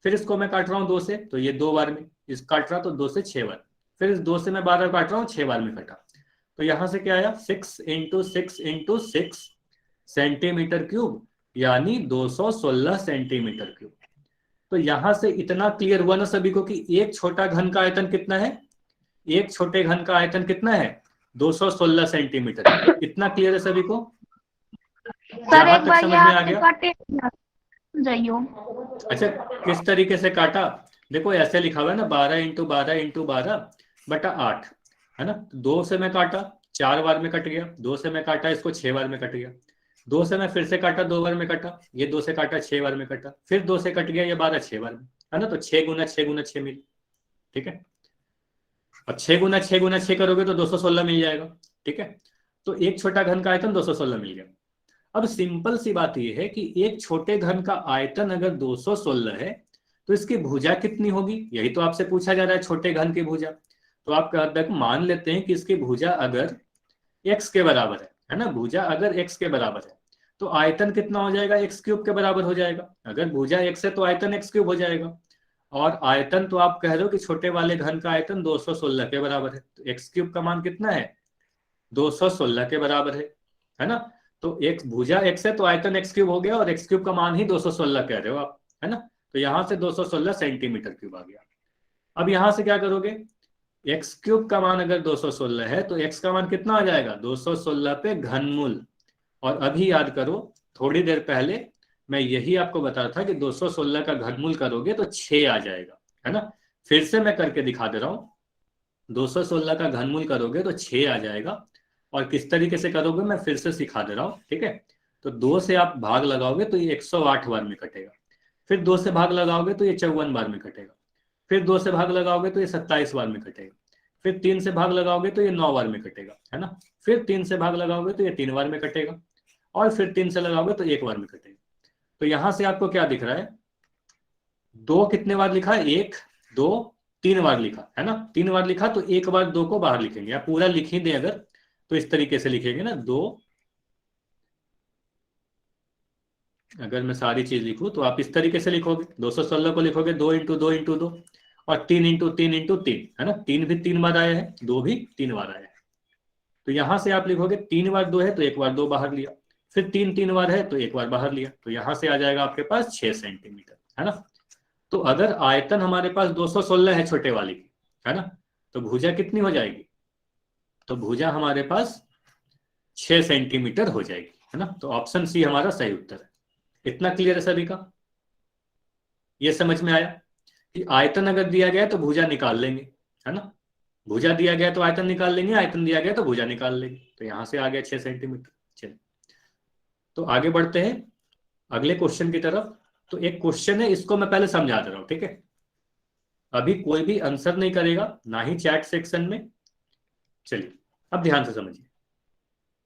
फिर इसको मैं काट रहा हूं 2 से, तो ये 2 बार में, इस काट रहा तो 2 से 6 बार, फिर इस 2 से मैं 12 काट रहा हूँ, 6 बार में कटा। तो यहां से क्या आया, 6 × 6 × 6 सेंटीमीटर क्यूब, यानी 216 सेंटीमीटर क्यूब। तो यहां से इतना क्लियर हुआ ना सभी को कि एक छोटा घन का आयतन कितना है, एक छोटे घन का आयतन कितना है, 216 सेंटीमीटर क्यूब। इतना क्लियर है सभी को, सर यहां एक तक बार समझ ये में आ आपके गया। काटे जाइयो। अच्छा, किस तरीके से काटा, देखो ऐसे लिखा हुआ है ना, 12 × 12 × 12/8, है ना। 2 से मैं काटा 4 बार में कट गया, 2 से मैं काटा इसको 6 बार में कट गया, 2 से मैं फिर से काटा 2 बार में कटा, ये 2 से काटा 6 बार में कटा, फिर 2 से कट गया, ये 12 6 बार में, है ना। तो 6 × 6 × 6 मिल, ठीक है। अब 6 × 6 × 6 करोगे तो 216 मिल जाएगा, ठीक है। तो एक छोटा घन का आयतन 216 मिल गया। अब सिंपल सी बात यह है कि एक छोटे घन का आयतन अगर 216 है, तो इसकी भुजा कितनी होगी, यही तो आपसे पूछा जा रहा है, छोटे घन की भुजा। तो आप मान लेते हैं कि इसकी भुजा अगर x के बराबर है ना, भुजा अगर x के बराबर है, तो आयतन कितना हो जाएगा, x³ के बराबर हो जाएगा। अगर भुजा x है तो आयतन x³ हो जाएगा, और आयतन तो आप कह रहे हो कि छोटे वाले घन का आयतन 216 के बराबर है, तो x³ का मान कितना है, 216 के बराबर है ना। तो एक भुजा x है तो आयतन x³ हो गया, और x³ का मान ही 216 कह रहे हो आप, है ना। तो यहां से 216 सेंटीमीटर क्यूब आ गया। अब यहां से क्या करोगे, x³ का मान अगर 216 है तो x का मान कितना आ जाएगा, 216 पे घनमूल। और अभी याद करो, थोड़ी देर पहले मैं यही आपको बता था कि 216 का घनमूल करोगे तो 6 आ जाएगा, है ना। फिर से मैं करके दिखा दे रहा हूं, 216 का घनमूल करोगे तो 6 आ जाएगा। और किस तरीके से करोगे मैं फिर से सिखा दे रहा हूं, ठीक है। तो 2 से आप भाग लगाओगे तो ये 108 बार में कटेगा, फिर 2 से भाग लगाओगे तो ये 54 बार में कटेगा, फिर 2 से भाग लगाओगे तो ये 27 बार में कटेगा, फिर 3 से भाग लगाओगे तो ये 9 बार में कटेगा, है ना। फिर 3 से भाग लगाओगे तो ये 3 बार में कटेगा, और फिर 3 से लगाओगे तो 1 बार में कटेगा। तो यहां से आपको क्या दिख रहा है, 2 कितने बार लिखा है, 1 2 3 बार लिखा है ना, 3 बार लिखा, तो 1 बार 2 को बाहर लिखेंगे, या पूरा लिख ही दें अगर, तो इस तरीके से लिखेंगे ना, 2, अगर मैं सारी चीज लिखूं तो आप इस तरीके से लिखोगे, 216 को लिखोगे 2 × 2 × 2, और 3 × 3 × 3, है ना। 3 भी 3 बार आया है, 2 भी 3 बार आया है। तो यहां से आप लिखोगे 3 बार 2 है तो 1 बार 2 बाहर लिया, फिर 3 3 बार है तो 1 बार बाहर लिया, तो यहां से आ जाएगा आपके पास 6 सेंटीमीटर, है ना। तो अगर आयतन हमारे पास 216 है छोटे वाले की, है ना, तो भुजा कितनी हो जाएगी, तो भुजा हमारे पास 6 सेंटीमीटर हो जाएगी, है ना। तो ऑप्शन सी हमारा सही उत्तर है। इतना क्लियर है सभी का, ये समझ में आया कि आयतन अगर दिया गया तो भुजा निकाल लेंगे, है ना। भुजा दिया गया तो आयतन निकाल लेंगे, आयतन दिया गया तो भुजा निकाल लेंगे। तो यहां से आ गया 6 सेंटीमीटर। चलिए, तो आगे बढ़ते हैं अगले क्वेश्चन की तरफ। तो एक क्वेश्चन है, इसको मैं पहले समझा दे रहा हूं, ठीक है। अभी कोई भी आंसर नहीं करेगा, ना ही चैट सेक्शन में। चलिए अब ध्यान से समझिए।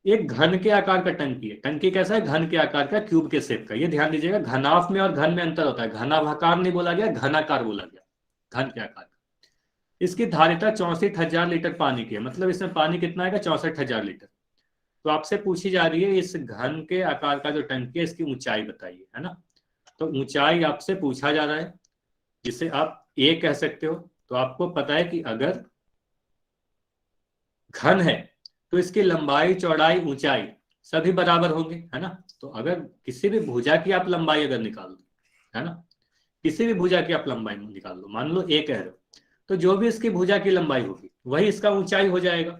एक घन के आकार का टंकी है। टंकी कैसा है? घन के आकार का, क्यूब के शेप का। ये ध्यान दीजिएगा, घनाभ में और घन में अंतर होता है। घनाभाकार नहीं बोला गया, घनाकार बोला गया, घन के आकार का। इसकी धारिता 64,000 लीटर पानी की है, मतलब इसमें पानी कितना आएगा? 64,000 लीटर। तो आपसे पूछी जा रही है इस घन के आकार का जो टंकी है इसकी ऊंचाई बताइए, है ना। तो ऊंचाई आपसे पूछा जा रहा है, जिसे आप ए कह सकते हो। तो आपको पता है कि अगर घन है तो इसकी लंबाई, चौड़ाई, ऊंचाई सभी बराबर होंगे, है ना। तो अगर किसी भी भुजा की आप लंबाई अगर निकाल दो, है ना, किसी भी भुजा की आप लंबाई निकाल लो, मान लो ए कह रहे हो, तो जो भी इसकी भुजा की लंबाई होगी वही इसका ऊंचाई हो जाएगा।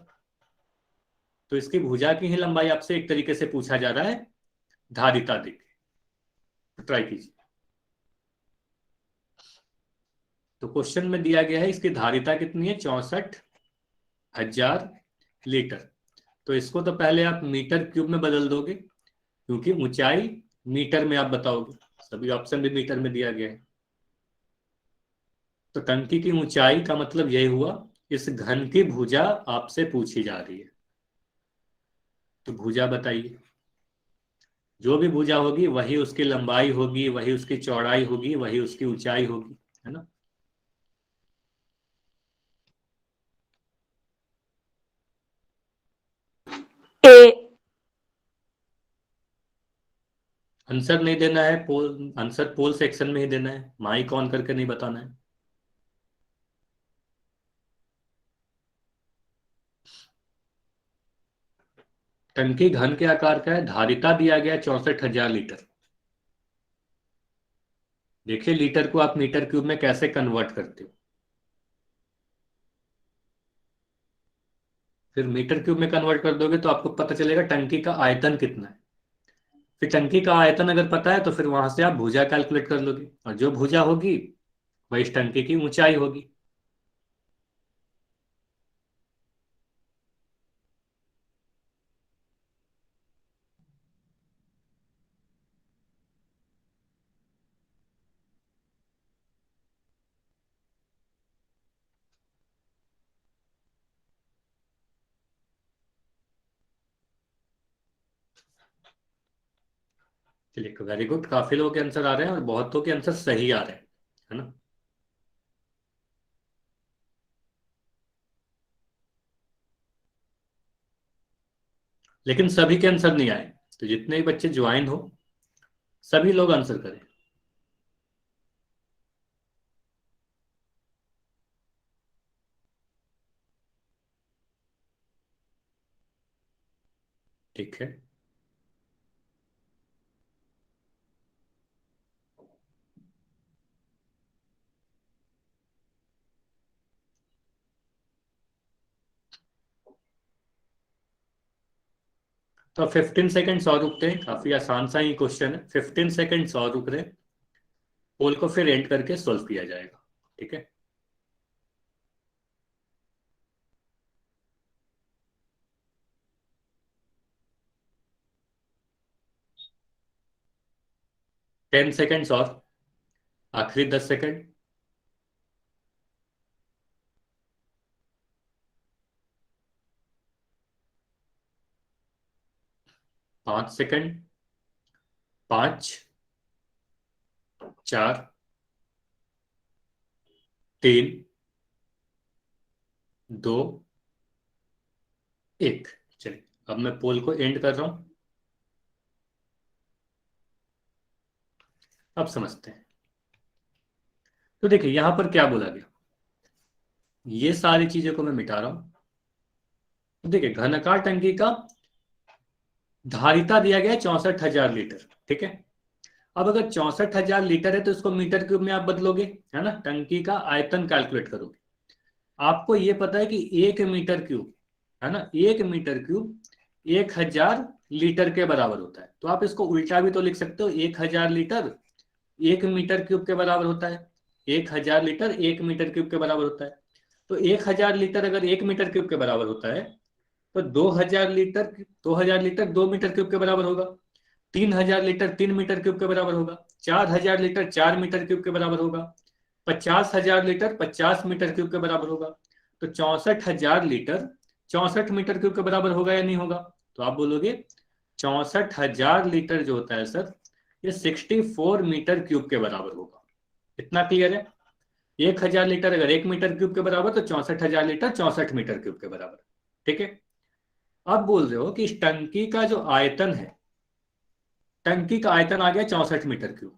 तो इसकी भुजा की ही लंबाई आपसे एक तरीके से पूछा जा रहा है, धारिता देके। तो ट्राई कीजिए। तो क्वेश्चन में दिया गया है इसकी धारिता कितनी है? 64,000 लीटर। तो इसको तो पहले आप मीटर क्यूब में बदल दोगे, क्योंकि ऊंचाई मीटर में आप बताओगे, सभी ऑप्शन भी मीटर में दिया गया है। तो टंकी की ऊंचाई का मतलब यही हुआ, इस घन की भुजा आपसे पूछी जा रही है। तो भुजा बताइए, जो भी भुजा होगी वही उसकी लंबाई होगी, वही उसकी चौड़ाई होगी, वही उसकी ऊंचाई होगी, है ना। ए। आंसर नहीं देना है, पोल आंसर पोल सेक्शन में ही देना है, माइक ऑन करके नहीं बताना है। टंकी घन के आकार का है, धारिता दिया गया 64,000 लीटर। देखिए लीटर को आप मीटर क्यूब में कैसे कन्वर्ट करते हो। फिर मीटर क्यूब में कन्वर्ट कर दोगे तो आपको पता चलेगा टंकी का आयतन कितना है। फिर टंकी का आयतन अगर पता है तो फिर वहां से आप भुजा कैलकुलेट कर लोगे, और जो भुजा होगी वही इस टंकी की ऊंचाई होगी। चलिए, वेरी गुड, काफी लोगों के आंसर आ रहे हैं और बहुतों के आंसर सही आ रहे हैं, है ना। लेकिन सभी के आंसर नहीं आए, तो जितने भी बच्चे ज्वाइन हो सभी लोग आंसर करें। ठीक है। तो 15 सेकेंड्स और रुकते हैं, काफी आसान सा ही क्वेश्चन है। 15 सेकेंड्स और रुक रहे, पोल को फिर एंड करके सोल्व किया जाएगा, ठीक है। टेन सेकेंड्स और, आखिरी 10 सेकेंड। 5 सेकेंड। 5, 4, 3, 2, 1। चलिए अब मैं पोल को एंड कर रहा हूं, अब समझते हैं। तो देखिए यहां पर क्या बोला गया, ये सारी चीजों को मैं मिटा रहा हूं। तो देखिए घनाकार टंकी का धारिता दिया गया है 64,000 लीटर, ठीक है। अब अगर 64,000 लीटर है तो इसको मीटर क्यूब में आप बदलोगे, है ना, टंकी का आयतन कैलकुलेट करोगे। आपको ये पता है कि 1 मीटर क्यूब, है ना, 1 मीटर क्यूब 1,000 लीटर के बराबर होता है। तो आप इसको उल्टा भी तो लिख सकते हो, 1,000 लीटर 1 मीटर क्यूब के बराबर होता है, 1,000 लीटर 1 मीटर क्यूब के बराबर होता है। तो 1,000 लीटर अगर 1 मीटर क्यूब के बराबर होता है तो 2,000 लीटर 2 मीटर क्यूब के बराबर होगा, 3,000 लीटर 3 मीटर क्यूब के बराबर होगा, 4,000 लीटर 4 मीटर क्यूब के बराबर होगा, 50,000 लीटर 50 मीटर क्यूब के बराबर होगा। तो 64,000 लीटर 64 मीटर क्यूब के बराबर होगा या नहीं होगा? तो आप बोलोगे 64,000 लीटर जो होता है सर, ये 64 मीटर क्यूब के बराबर होगा। इतना क्लियर है? 1,000 लीटर अगर 1 मीटर क्यूब के बराबर, तो 64,000 लीटर 64 मीटर क्यूब के बराबर। ठीक है। अब बोल रहे हो कि इस टंकी का जो आयतन है, टंकी का आयतन आ गया 64 मीटर क्यूब,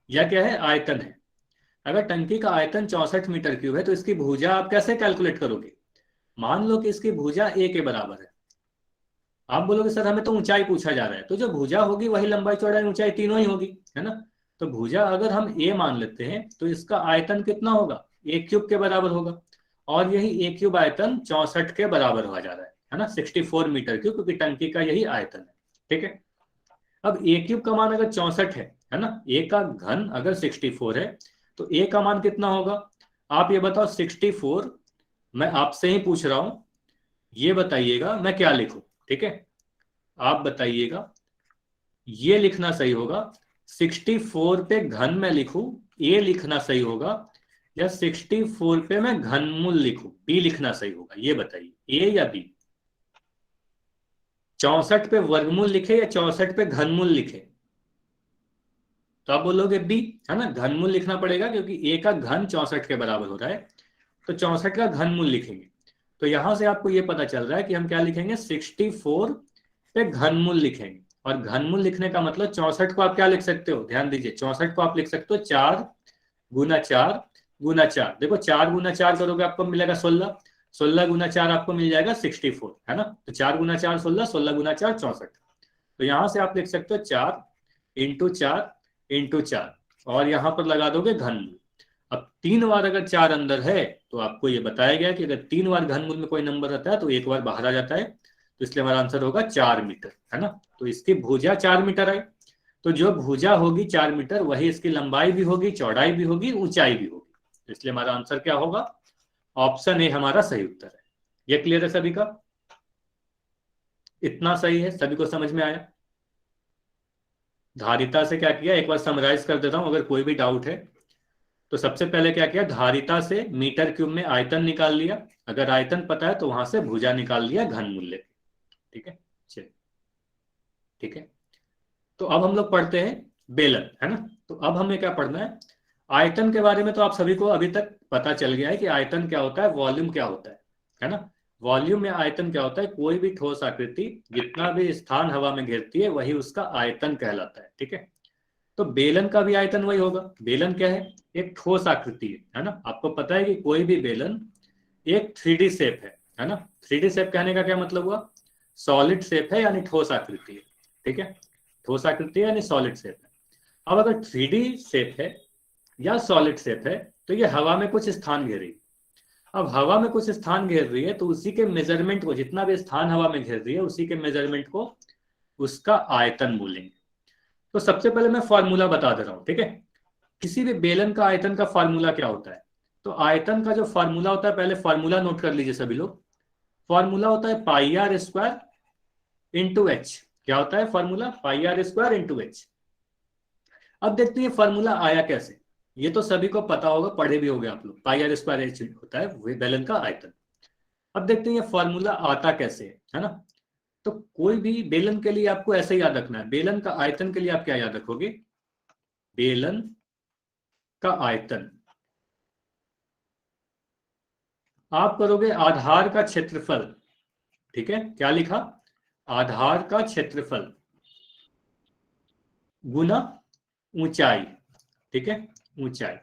या क्या है, आयतन है। अगर टंकी का आयतन 64 मीटर क्यूब है तो इसकी भुजा आप कैसे कैलकुलेट करोगे? मान लो कि इसकी भुजा ए के बराबर है। आप बोलोगे सर हमें तो ऊंचाई पूछा जा रहा है, तो जो भुजा होगी वही लंबाई चौड़ाई ऊंचाई तीनों ही होगी, है ना। तो भुजा अगर हम ए मान लेते हैं तो इसका आयतन कितना होगा? ए क्यूब के बराबर होगा। और यही ए क्यूब आयतन 64 के बराबर हो जा रहा है ना, 64 मीटर क्यूब, क्योंकि टंकी का यही आयतन है। ठीक है। अब ए क्यूब का मान अगर 64 है ना, ए का घन अगर 64 है, तो ए का मान कितना होगा? आप ये बताओ 64, मैं आपसे ही पूछ रहा हूं, ये बताइएगा मैं क्या लिखूं। ठीक है, आप बताइएगा, ये लिखना सही होगा 64 पे घन में लिखूं, ए लिखना सही होगा, या 64 पे मैं घनमूल लिखूं, बी लिखना सही होगा? ये बताइए, ए या बी? 64 पे वर्गमूल लिखे या 64 पे घनमूल लिखे? तो आप बोलोगे बी, है ना, घनमूल लिखना पड़ेगा, क्योंकि ए का घन 64 के बराबर हो रहा है, तो 64 का घनमूल लिखेंगे। तो यहां से आपको ये पता चल रहा है कि हम क्या लिखेंगे, 64 पे घनमूल लिखेंगे। और घनमूल लिखने का मतलब 64 को आप क्या लिख सकते हो, ध्यान दीजिए, 64 को आप लिख सकते हो 4 गुना 4 गुना 4। देखो 4 गुना 4 करोगे आपको मिलेगा 16, 16 गुना 4 आपको मिल जाएगा 64, है ना। तो 4 गुना 4 16, 16 गुना 4 64। तो यहां से आप लिख सकते हो 4 इंटू 4 इंटू 4, और यहां पर लगा दोगे घनमूल। अब 3 बार अगर 4 अंदर है तो आपको ये बताया गया कि अगर 3 बार घनमूल में कोई नंबर रहता है तो एक बार बाहर आ जाता है, तो इसलिए हमारा आंसर होगा 4 मीटर, है ना। तो इसकी भुजा 4 मीटर है, तो जो भुजा होगी 4 मीटर वही इसकी लंबाई भी होगी, चौड़ाई भी होगी, ऊंचाई भी होगी। तो इसलिए हमारा आंसर क्या होगा, ऑप्शन ए हमारा सही उत्तर है। ये क्लियर है सभी का? इतना सही है, सभी को समझ में आया? धारिता से क्या किया, एक बार समराइज कर देता हूं अगर कोई भी डाउट है। तो सबसे पहले क्या किया, धारिता से मीटर क्यूब में आयतन निकाल लिया, अगर आयतन पता है तो वहां से भुजा निकाल लिया घन मूल्य। ठीक है, चलिए, ठीक है। तो अब हम लोग पढ़ते हैं बेलन, है ना। तो अब हमें क्या पढ़ना है, आयतन के बारे में तो आप सभी को अभी तक पता चल गया है कि आयतन क्या होता है, वॉल्यूम क्या होता है ना। वॉल्यूम या आयतन क्या होता है, कोई भी ठोस आकृति जितना भी स्थान हवा में घेरती है वही उसका आयतन कहलाता है। ठीक है। तो बेलन का भी आयतन वही होगा। बेलन क्या है, एक ठोस आकृति है ना। आपको पता है कि कोई भी बेलन एक 3D शेप है ना। 3D शेप कहने का क्या मतलब हुआ, सॉलिड शेप है यानी ठोस आकृति है। ठीक है, ठोस आकृति है यानी सॉलिड शेप है। अब अगर 3D शेप है या सॉलिड शेप है तो ये हवा में कुछ स्थान घेर रही है। अब हवा में कुछ स्थान घेर रही है तो उसी के मेजरमेंट को, जितना भी स्थान हवा में घेर रही है उसी के मेजरमेंट को उसका आयतन बोलेंगे। तो सबसे पहले मैं फॉर्मूला बता दे रहा हूं। ठीक है, किसी भी बेलन का आयतन का फॉर्मूला क्या होता है, तो आयतन का जो फॉर्मूला होता है, पहले फॉर्मूला नोट कर लीजिए सभी लोग। फॉर्मूला होता है pi R square into H. क्या होता है formula, pi R square into H. अब देखते हैं फॉर्मूला आया कैसे। ये तो सभी को पता होगा, पढ़े भी होंगे आप लोग, पाई आर स्क्वायर एच होता है वही बेलन का आयतन। अब देखते हैं ये फॉर्मूला आता कैसे है ना। तो कोई भी बेलन के लिए आपको ऐसे याद रखना है, बेलन का आयतन के लिए आप क्या याद रखोगे, बेलन का आयतन आप करोगे आधार का क्षेत्रफल। ठीक है, क्या लिखा, आधार का क्षेत्रफल गुना ऊंचाई। ठीक है, ऊंचाई।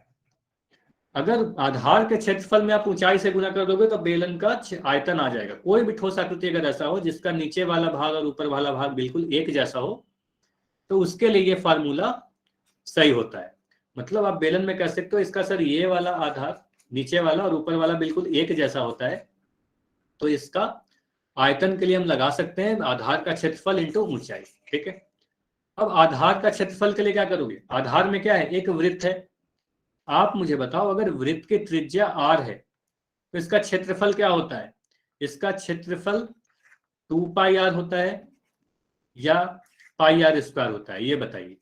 अगर आधार के क्षेत्रफल में आप ऊंचाई से गुना कर दोगे तो बेलन का आयतन आ जाएगा। कोई भी ठोस आकृति अगर ऐसा हो जिसका नीचे वाला भाग और ऊपर वाला भाग बिल्कुल एक जैसा हो तो उसके लिए ये फार्मूला सही होता है। मतलब आप बेलन में कह सकते हो इसका सर ये वाला आधार नीचे वाला और ऊपर वाला बिल्कुल एक जैसा होता है, तो इसका आयतन के लिए हम लगा सकते हैं आधार का क्षेत्रफल इंटू ऊंचाई। ठीक है। अब आधार का क्षेत्रफल के लिए क्या करोगे, आधार में क्या है, एक वृत्त है। आप मुझे बताओ अगर वृत्त की त्रिज्या r है तो इसका क्षेत्रफल क्या होता है, इसका क्षेत्रफल 2 पाई r होता है या पाई r स्क्वायर होता है, ये बताइए।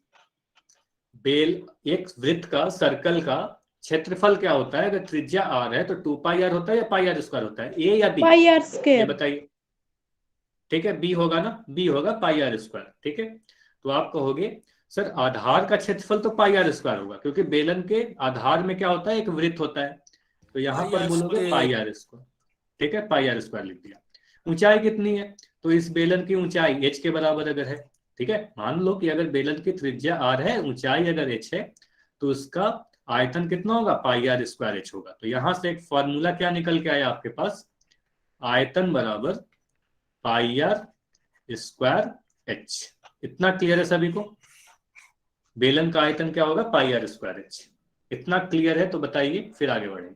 एक वृत्त का, सर्कल का क्षेत्रफल क्या होता है, अगर त्रिज्या r है तो 2 पाई r होता है या पाई r स्क्वायर होता है, ए या बी, पाई आर ये स्क्वायर। बताइए। ठीक है, बी होगा ना, बी होगा पाई आर स्क्वायर। ठीक है, तो आप कहोगे सर आधार का क्षेत्रफल तो पाई आर स्क्वायर होगा, क्योंकि बेलन के आधार में क्या होता है, एक वृत्त होता है, तो यहां पाई पर आर बोलोगे स्क्वायर। Pi R square. ठीक है, पाई आर स्क्वायर लिख दिया। ऊंचाई कितनी है, तो इस बेलन की ऊंचाई h के बराबर अगर है, ठीक है, मान लो कि अगर बेलन की त्रिज्या r है, ऊंचाई अगर h है, तो उसका आयतन कितना होगा, पाई आर स्क्वायर h होगा। तो यहां से एक फॉर्मूला क्या निकल के आया आपके पास, आयतन बराबर पाई आर स्क्वायर h। इतना क्लियर है सभी को, बेलन का आयतन क्या होगा, पाई आर स्क्वायर h। इतना क्लियर है तो बताइए, फिर आगे बढ़ेंगे।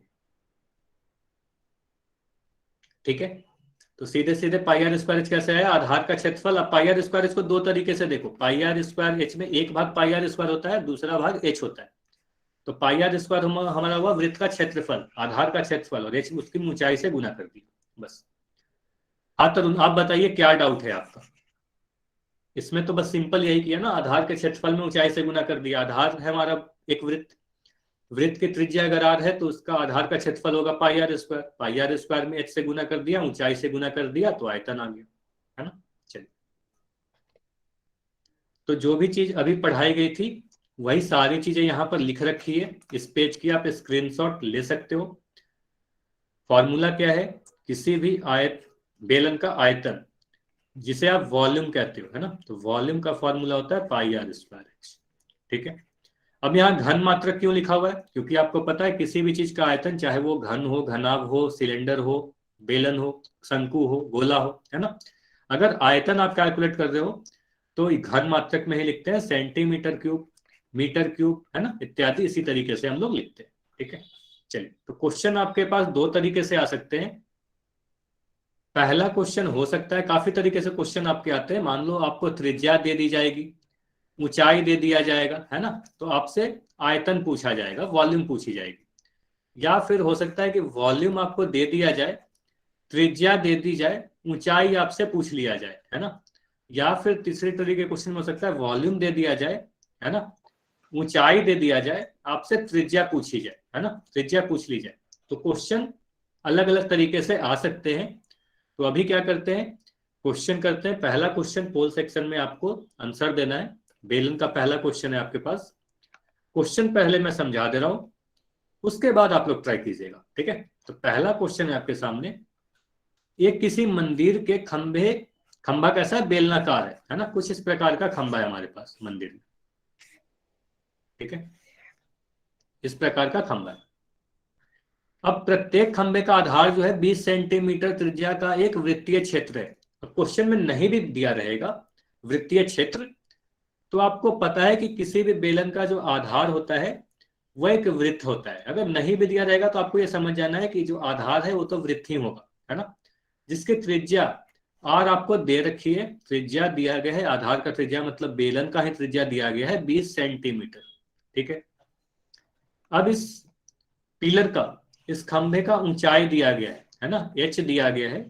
ठीक है, तो सीधे सीधे पाई आर स्क्वायर एच कैसे आया, आधार का क्षेत्रफल। अब पाई आर स्क्वायर एच को दो तरीके से देखो, पाई आर स्क्वायर एच में एक भाग पाई आर स्क्वायर होता है, दूसरा भाग एच होता है। तो पाई आर स्क्वायर हमारा हुआ वृत्त का क्षेत्रफल, आधार का क्षेत्रफल, और एच उसकी ऊंचाई से गुना कर दिया बस। हाँ तरुण, आप बताइए क्या डाउट है आपका इसमें? तो बस सिंपल यही किया ना, आधार के क्षेत्रफल में ऊंचाई से गुना कर दिया। आधार है हमारा एक वृत्त, वृत्त की त्रिज्या अगर आर है तो उसका आधार का क्षेत्रफल होगा pi R square, pi R square में एच से गुना कर दिया, ऊंचाई से गुना कर दिया, तो आयतन आ गया, है ना। चलिए, तो जो भी चीज अभी पढ़ाई गई थी वही सारी चीजें यहां पर लिख रखी है, इस पेज की आप स्क्रीनशॉट ले सकते हो। फॉर्मूला क्या है, किसी भी आयत बेलन का आयतन जिसे आप वॉल्यूम कहते हो, है ना, तो वॉल्यूम का फॉर्मूला होता है पाई आर स्क्वायर एच। ठीक है, अब यहाँ घन मात्रक क्यों लिखा हुआ है, क्योंकि आपको पता है किसी भी चीज का आयतन, चाहे वो घन हो, घनाभ हो, सिलेंडर हो, बेलन हो, शंकु हो, गोला हो, है ना, अगर आयतन आप कैलकुलेट कर रहे हो तो घन मात्रक में ही लिखते हैं, सेंटीमीटर क्यूब, मीटर क्यूब, है ना, इत्यादि इसी तरीके से हम लोग लिखते हैं। ठीक है, चलिए, तो क्वेश्चन आपके पास दो तरीके से आ सकते हैं। पहला क्वेश्चन हो सकता है, काफी तरीके से क्वेश्चन आपके आते हैं, मान लो आपको त्रिज्या दे दी जाएगी, ऊंचाई दे दिया जाएगा, है ना, तो आपसे आयतन पूछा जाएगा, वॉल्यूम पूछी जाएगी। या फिर हो सकता है कि वॉल्यूम आपको दे दिया जाए, त्रिज्या दे दी जाए, ऊंचाई आपसे पूछ लिया जाए, है ना। या फिर तीसरे तरीके क्वेश्चन में हो सकता है वॉल्यूम दे दिया जाए, है ना, ऊंचाई दे दिया जाए, आपसे त्रिज्या पूछी जाए, है ना, त्रिज्या पूछ ली जाए। तो क्वेश्चन अलग अलग तरीके से आ सकते हैं। तो अभी क्या करते हैं, क्वेश्चन करते हैं। पहला क्वेश्चन पोल सेक्शन में आपको आंसर देना है, बेलन का पहला क्वेश्चन है आपके पास। क्वेश्चन पहले मैं समझा दे रहा हूं, उसके बाद आप लोग ट्राई कीजिएगा। ठीक है, तो पहला क्वेश्चन है आपके सामने, एक किसी मंदिर के खंभे, खंभा कैसा है, बेलनाकार है ना, कुछ इस प्रकार का खंभा है हमारे पास मंदिर में। ठीक है, इस प्रकार का खंभा है। अब प्रत्येक खंभे का आधार जो है 20 सेंटीमीटर त्रिज्या का एक वृत्तीय क्षेत्र है। क्वेश्चन में नहीं भी दिया रहेगा वृत्तीय क्षेत्र, तो आपको पता है कि किसी भी बेलन का जो आधार होता है वो एक वृत्त होता है। अगर नहीं भी दिया रहेगा तो आपको ये समझ जाना है कि जो आधार है वो तो वृत्त ही होगा, है ना, जिसकी त्रिज्या आर आपको दे रखी है, त्रिज्या दिया गया है, आधार का त्रिज्या मतलब बेलन का ही त्रिज्या दिया गया है 20 सेंटीमीटर। ठीक है, अब इस पिलर का, इस खंभे का ऊंचाई दिया गया है ना, एच दिया गया है,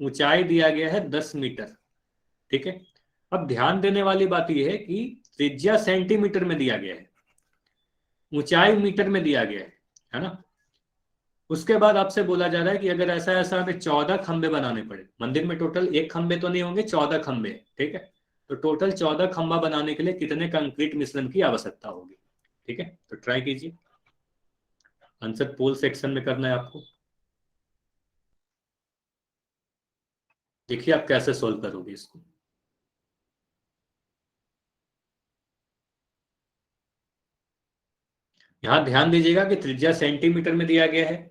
ऊंचाई दिया गया है 10 मीटर। ठीक है, अब ध्यान देने वाली बात यह है कि त्रिज्या सेंटीमीटर में दिया गया है, ऊंचाई मीटर में दिया गया है ना। उसके बाद आपसे बोला जा रहा है कि अगर ऐसा ऐसा हमें 14 खंबे बनाने पड़े, मंदिर में टोटल एक खंबे तो नहीं होंगे, 14 खंबे। ठीक है, तो टोटल 14 खंबा बनाने के लिए कितने कंक्रीट मिश्रण की आवश्यकता होगी। ठीक है, तो ट्राई कीजिए, आंसर पोल सेक्शन में करना है आपको। देखिए आप कैसे सोल्व करोगे इसको। यहां ध्यान दीजिएगा कि त्रिज्या सेंटीमीटर में दिया गया है,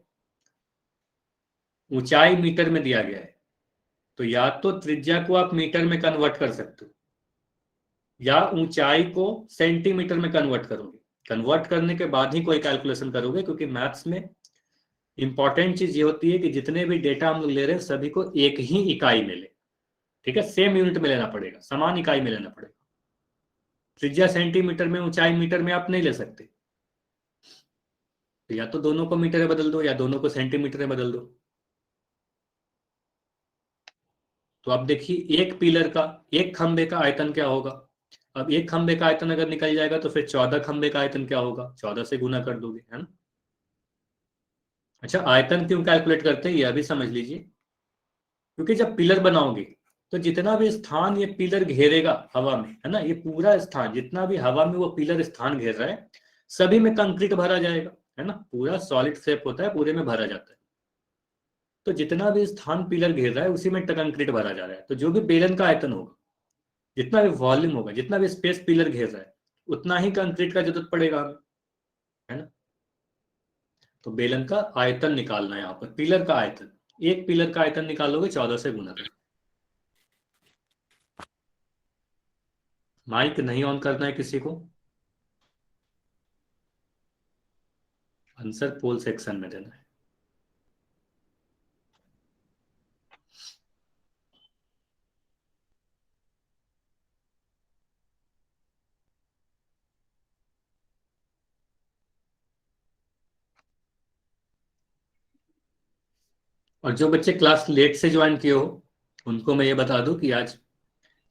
ऊंचाई मीटर में दिया गया है, तो या तो त्रिज्या को आप मीटर में कन्वर्ट कर सकते हो या ऊंचाई को सेंटीमीटर में कन्वर्ट करोगे। कन्वर्ट करने के बाद ही कोई कैलकुलेशन करोगे, क्योंकि मैथ्स में इंपॉर्टेंट चीज ये होती है कि जितने भी डेटा हम लोग ले रहे हैं सभी को एक ही इकाई में ले। ठीक है, सेम यूनिट में लेना पड़ेगा, समान इकाई में लेना पड़ेगा। त्रिज्या सेंटीमीटर में, ऊंचाई मीटर में आप नहीं ले सकते, तो या तो दोनों को मीटर में बदल दो या दोनों को सेंटीमीटर में बदल दो। तो आप देखिए एक पिलर का, एक खंबे का आयतन क्या होगा। अब एक खंबे का आयतन अगर निकल जाएगा तो फिर 14 खंबे का आयतन क्या होगा, 14 से गुना कर दोगे, है ना। अच्छा, आयतन क्यों कैलकुलेट करते हैं ये अभी समझ लीजिए, क्योंकि जब पिलर बनाओगे तो जितना भी स्थान ये पिलर घेरेगा हवा में, है ना, ये पूरा स्थान जितना भी हवा में वो पिलर स्थान घेर रहा है, सभी में कंक्रीट भरा जाएगा, है ना, पूरा सॉलिड शेप होता है, पूरे में भरा जाता है। तो जितना भी स्थान पिलर घेर रहा है उसी में कंक्रीट भरा जा रहा है। तो जो भी बेलन का आयतन होगा, जितना भी वॉल्यूम होगा, जितना भी स्पेस पिलर घेर रहा है, उतना ही कंक्रीट का जरूरत पड़ेगा हमें, है ना। तो बेलन का आयतन निकालना है यहाँ पर, पिलर का आयतन, एक पिलर का आयतन निकालोगे 14 से गुना करो। माइक नहीं ऑन करना है किसी को, आंसर पोल सेक्शन में देना है। और जो बच्चे क्लास लेट से ज्वाइन किए हो उनको मैं ये बता दूं कि आज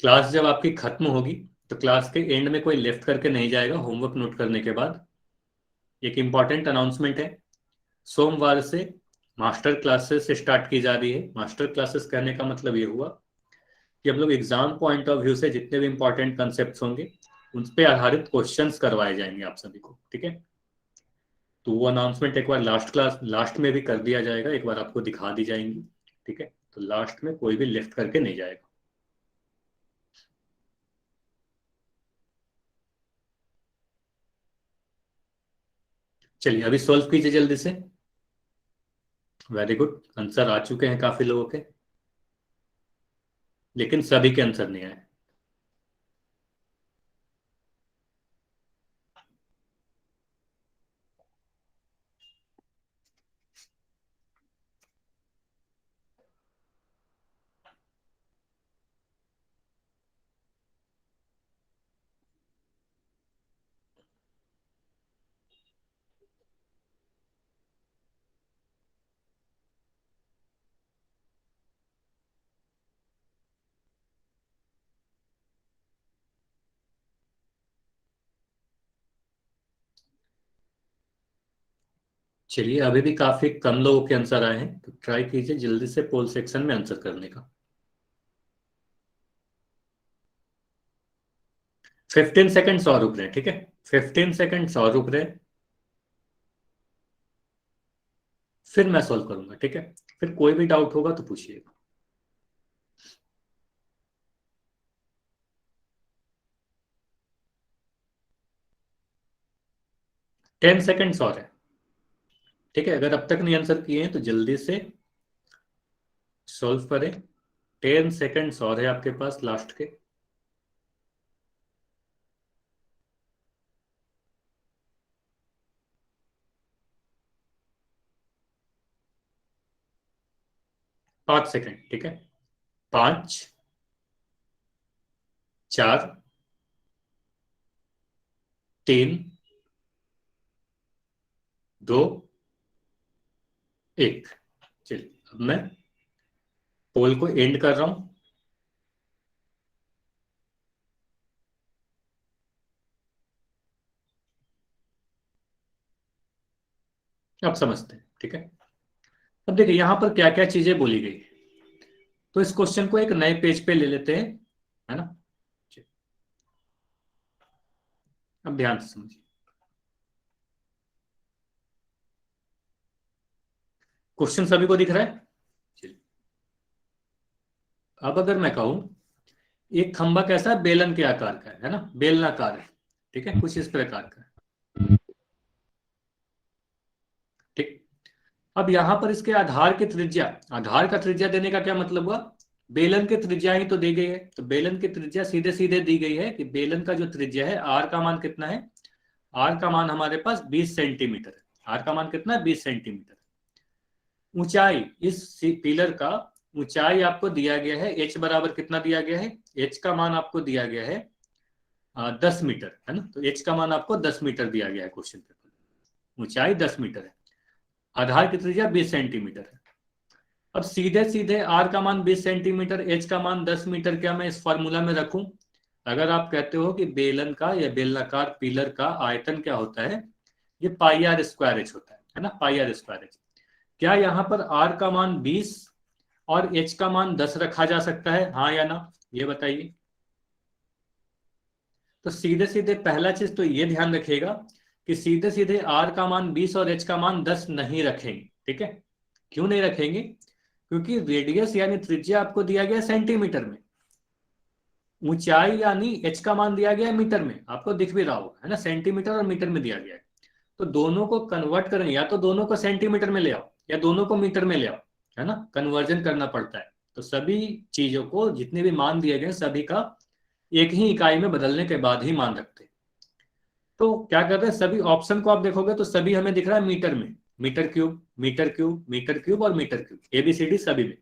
क्लास जब आपकी खत्म होगी तो क्लास के एंड में कोई लेफ्ट करके नहीं जाएगा होमवर्क नोट करने के बाद। एक इम्पॉर्टेंट अनाउंसमेंट है, सोमवार से मास्टर क्लासेस स्टार्ट की जा रही है। मास्टर क्लासेस कहने का मतलब ये हुआ कि हम लोग एग्जाम पॉइंट ऑफ व्यू से जितने भी इंपॉर्टेंट कंसेप्ट होंगे उन पे आधारित क्वेश्चंस करवाए जाएंगे आप सभी को, ठीक है। तो वो अनाउंसमेंट एक बार लास्ट में भी कर दिया जाएगा, एक बार आपको दिखा दी जाएंगी, ठीक है। तो लास्ट में कोई भी लेफ्ट करके नहीं जाएगा। चलिए अभी सॉल्व कीजिए जल्दी से। वेरी गुड, आंसर आ चुके हैं काफी लोगों के, लेकिन सभी के आंसर नहीं आए। चलिए अभी भी काफी कम लोगों के आंसर आए हैं, तो ट्राई कीजिए जल्दी से पोल सेक्शन में आंसर करने का। 15 सेकंड्स और रुक रहे हैं, ठीक है, 15 सेकंड्स और रुक रहे हैं, फिर मैं सॉल्व करूंगा, ठीक है। फिर कोई भी डाउट होगा तो पूछिएगा। टेन सेकंड्स और है, ठीक है। अगर अब तक नहीं आंसर किए हैं तो जल्दी से सॉल्व करें। 10 सेकंड्स और है आपके पास लास्ट के। पांच सेकंड, ठीक है। 5 4 3 2 1। चलिए अब मैं पोल को एंड कर रहा हूं। अब समझते हैं, ठीक है। अब देखिए यहां पर क्या क्या चीजें बोली गई, तो इस क्वेश्चन को एक नए पेज पे ले लेते हैं, है ना। अब ध्यान से समझिए, क्वेश्चन सभी को दिख रहा है। चलिए अब अगर मैं कहूं एक खंभा कैसा है, बेलन के आकार का है ना, बेलनाकार है, ठीक है, कुछ इस प्रकार का है, ठीक। अब यहां पर इसके आधार की त्रिज्या, आधार का त्रिज्या देने का क्या मतलब हुआ, बेलन की त्रिज्या ही तो दी गई है। तो बेलन की त्रिज्या सीधे सीधे दी गई है कि बेलन का जो त्रिज्या है, आर का मान कितना है, आर का मान हमारे पास 20 सेंटीमीटर है। आर का मान कितना है, 20 सेंटीमीटर। ऊंचाई, इस पिलर का ऊंचाई आपको दिया गया है, एच बराबर कितना दिया गया है, एच का मान आपको दिया गया है 10 मीटर, है ना। तो एच का मान आपको 10 मीटर दिया गया है क्वेश्चन पेपर, ऊंचाई 10 मीटर है, आधार की त्रिज्या 20 सेंटीमीटर है। अब सीधे सीधे आर का मान 20 सेंटीमीटर, एच का मान 10 मीटर, क्या मैं इस फॉर्मूला में रखूं। अगर आप कहते हो कि बेलन का या बेलनाकार पिलर का आयतन क्या होता है, ये पाई आर स्क्वायर एच होता है ना, पाई आर स्क्वायर एच। क्या यहाँ पर आर का मान 20 और h का मान 10 रखा जा सकता है, हाँ या ना, ये बताइए। तो सीधे सीधे पहला चीज तो ये ध्यान रखिएगा कि सीधे सीधे r का मान 20 और h का मान 10 नहीं रखेंगे, ठीक है। क्यों नहीं रखेंगे? क्योंकि रेडियस यानी त्रिज्या आपको दिया गया सेंटीमीटर में, ऊंचाई यानी h का मान दिया गया है मीटर में, आपको दिख भी रहा होगा, है ना, सेंटीमीटर और मीटर में दिया गया है। तो दोनों को कन्वर्ट करें, या तो दोनों को सेंटीमीटर में ले आओ या दोनों को मीटर में ले आओ, है ना, कन्वर्जन करना पड़ता है। तो सभी चीजों को, जितने भी मान दिए गए सभी का एक ही इकाई में बदलने के बाद ही मान रखते हैं। तो क्या करते हैं, सभी ऑप्शन को आप देखोगे तो सभी हमें दिख रहा है मीटर में, metre cube, metre cube, metre cube और मीटर क्यूब, ABCD सभी में।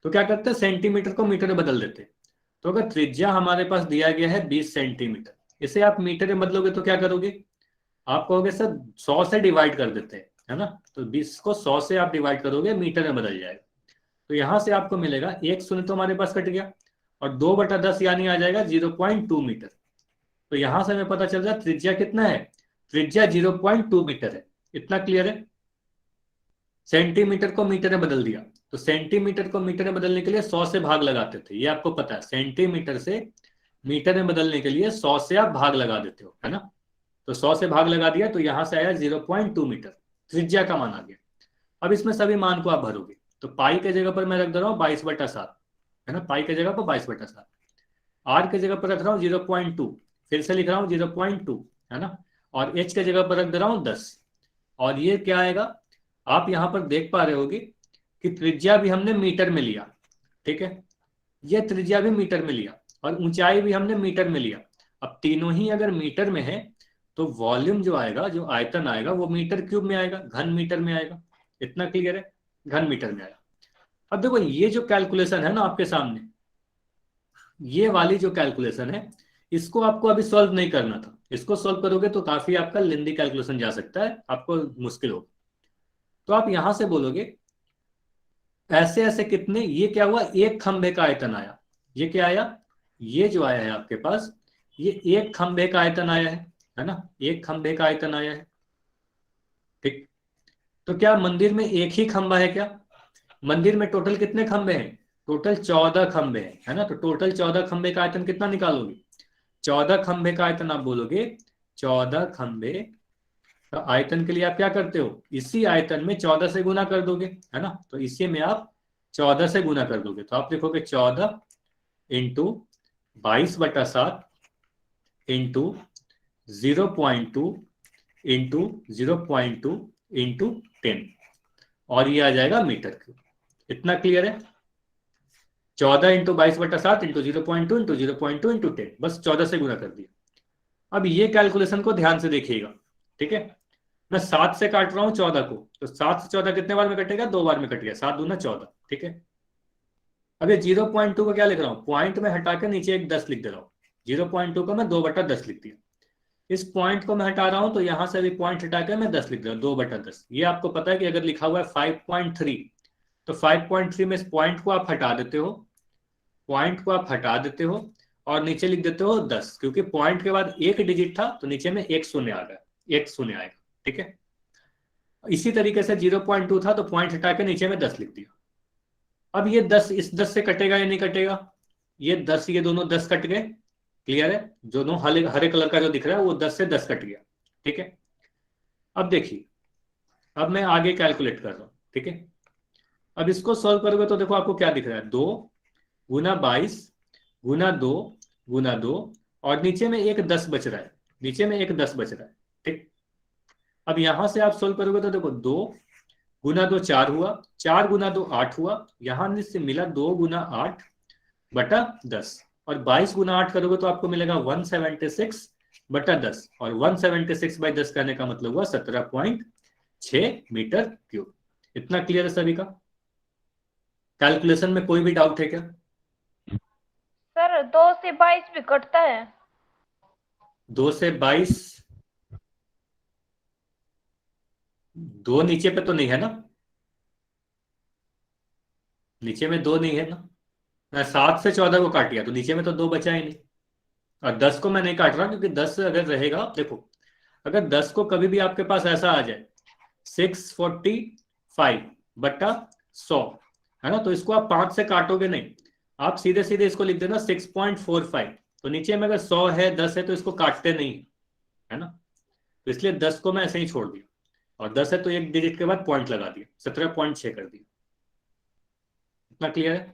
तो क्या करते हैं, सेंटीमीटर को मीटर में बदल देते हैं। तो अगर त्रिज्या हमारे पास दिया गया है 20 सेंटीमीटर, इसे आप मीटर में बदलोगे तो क्या करोगे, आप कहोगे सर 100 से डिवाइड कर देते हैं, है ना। तो 20 को 100 से आप डिवाइड करोगे, मीटर में बदल जाएगा। तो यहां से आपको मिलेगा, एक शून्य तो हमारे पास कट गया, और 2/10 यानी आ जाएगा 0.2 मीटर। तो यहां से हमें पता चल जाए त्रिज्या कितना है, त्रिज्या 0.2 मीटर है। इतना क्लियर है? सेंटीमीटर को मीटर में बदल दिया, तो सेंटीमीटर को मीटर में बदलने के लिए 100 से भाग लगाते थे, ये आपको पता है। सेंटीमीटर से मीटर में बदलने के लिए 100 से आप भाग लगा देते हो, है ना। तो 100 से भाग लगा दिया, तो यहां से आया 0.2 मीटर, त्रिज्या का मान आ गया। अब इसमें सभी मान को आप भरोगे, तो पाई के जगह पर मैं रख दे रहा हूँ 22/7, है ना, पाई के जगह पर 22/7। आर के जगह पर रख रहा हूँ 0.2, फिर से लिख रहा हूँ 0.2, है ना, और एच के जगह पर रख दे रहा हूँ 10। और ये क्या आएगा, आप यहां पर देख पा रहे होगे कि त्रिज्या भी हमने मीटर में लिया, ठीक है, ये त्रिज्या भी मीटर में लिया और ऊंचाई भी हमने मीटर में लिया। अब तीनों ही अगर मीटर में है तो वॉल्यूम जो आएगा, जो आयतन आएगा, वो मीटर क्यूब में आएगा, घन मीटर में आएगा। इतना क्लियर है? घन मीटर में आएगा। अब देखो ये जो कैलकुलेशन है ना आपके सामने, ये वाली जो कैलकुलेशन है, इसको आपको अभी सॉल्व नहीं करना था। इसको सॉल्व करोगे तो काफी आपका लेंदी कैलकुलेशन जा सकता है, आपको मुश्किल होगा। तो आप यहां से बोलोगे ऐसे ऐसे कितने, ये क्या हुआ, एक खंभे का आयतन आया। ये क्या आया, ये जो आया है आपके पास, ये एक खंभे का आयतन आया है ना, एक खंभे का आयतन आया है, ठीक। तो क्या मंदिर में एक ही खंभा है क्या? मंदिर में टोटल कितने खंभे हैं? टोटल 14 खंभे हैं, है ना। तो टोटल 14 खंभे का आयतन कितना निकालोगे? 14 खंभे का आयतन आप बोलोगे, 14 खंभे का आयतन के लिए आप क्या करते हो, इसी आयतन में 14 से गुना कर दोगे, है ना। तो इसी में आप 14 से गुना कर दोगे, तो आप लिखोगे 14 इंटू 22/7 इंटू 0.2 इंटू 0.2 इंटू 10, और ये आ जाएगा मीटर क्यूब। इतना क्लियर है? 14 इंटू 22/7 इंटू 0.2 इंटू 0.2 इंटू 10, बस 14 से गुना कर दिया। अब ये कैलकुलेशन को ध्यान से देखिएगा, ठीक है। मैं 7 से काट रहा हूं 14 को, तो 7 से 14 कितने बार में कटेगा? 2 बार में कट गया, 7 दूना 14, ठीक है। अब ये 0.2 को क्या लिख रहा हूं, पॉइंट में हटा के नीचे एक 10 लिख दे रहा हूं। 0.2 को मैं 2/10 लिख दिया। इस पॉइंट को मैं हटा रहा हूं, तो यहां से भी पॉइंट हटा के मैं 10 लिख दे रहा हूं, 2/10। ये आपको पता है कि अगर लिखा हुआ है 5.3, तो 5.3 में इस पॉइंट को आप हटा देते हो, पॉइंट को आप हटा देते हो और नीचे लिख देते हो 10, क्योंकि पॉइंट के बाद एक डिजिट था तो नीचे में एक शून्य आ गया, एक शून्य आएगा, ठीक है। इसी तरीके से 0.2 था तो पॉइंट हटा के नीचे में 10 लिख दिया। अब ये 10 इस 10 से कटेगा या नहीं कटेगा? ये 10, ये दोनों 10 कट गए, क्लियर है। दोनों हरे कलर का जो दिख रहा है वो 10 से 10 कट गया, ठीक है। अब देखिए, अब मैं आगे कैलकुलेट कर रहा हूं, ठीक है। अब इसको सॉल्व करोगे तो देखो आपको क्या दिख रहा है, 2 गुना 22 गुना 2 गुना 2, और नीचे में एक 10 बच रहा है, नीचे में एक 10 बच रहा है, ठीक। अब यहां से आप सोल्व करोगे तो देखो 2 गुना 2 4 हुआ, 4 गुना 2 8 हुआ, यहां से मिला 2 गुना 8/10, और 22 गुना 8 करोगे तो आपको मिलेगा 176/10, और 176/10 करने का मतलब हुआ 17.6 मीटर क्यूब। इतना क्लियर है सभी का? कैलकुलेशन में कोई भी डाउट है क्या? सर 2 से 22 भी कटता है? 2 से 22, 2 नीचे पे तो नहीं है ना, नीचे में 2 नहीं है ना। मैं 7 से 14 को काट दिया तो नीचे में तो 2 बचा ही नहीं, और 10 को मैं नहीं काट रहा, क्योंकि 10 अगर रहेगा, देखो अगर 10 को कभी भी आपके पास ऐसा आ जाए 645/100, है ना। तो इसको आप 5 से काटोगे नहीं, आप सीधे सीधे इसको लिख देना 6.45। तो नीचे में अगर 100 है 10 है तो इसको काटते नहीं, है ना। तो इसलिए 10 को मैं ऐसे ही छोड़ दिया, और 10 है तो एक डिजिट के बाद पॉइंट लगा दिया, 17.6 कर दिया। इतना क्लियर है?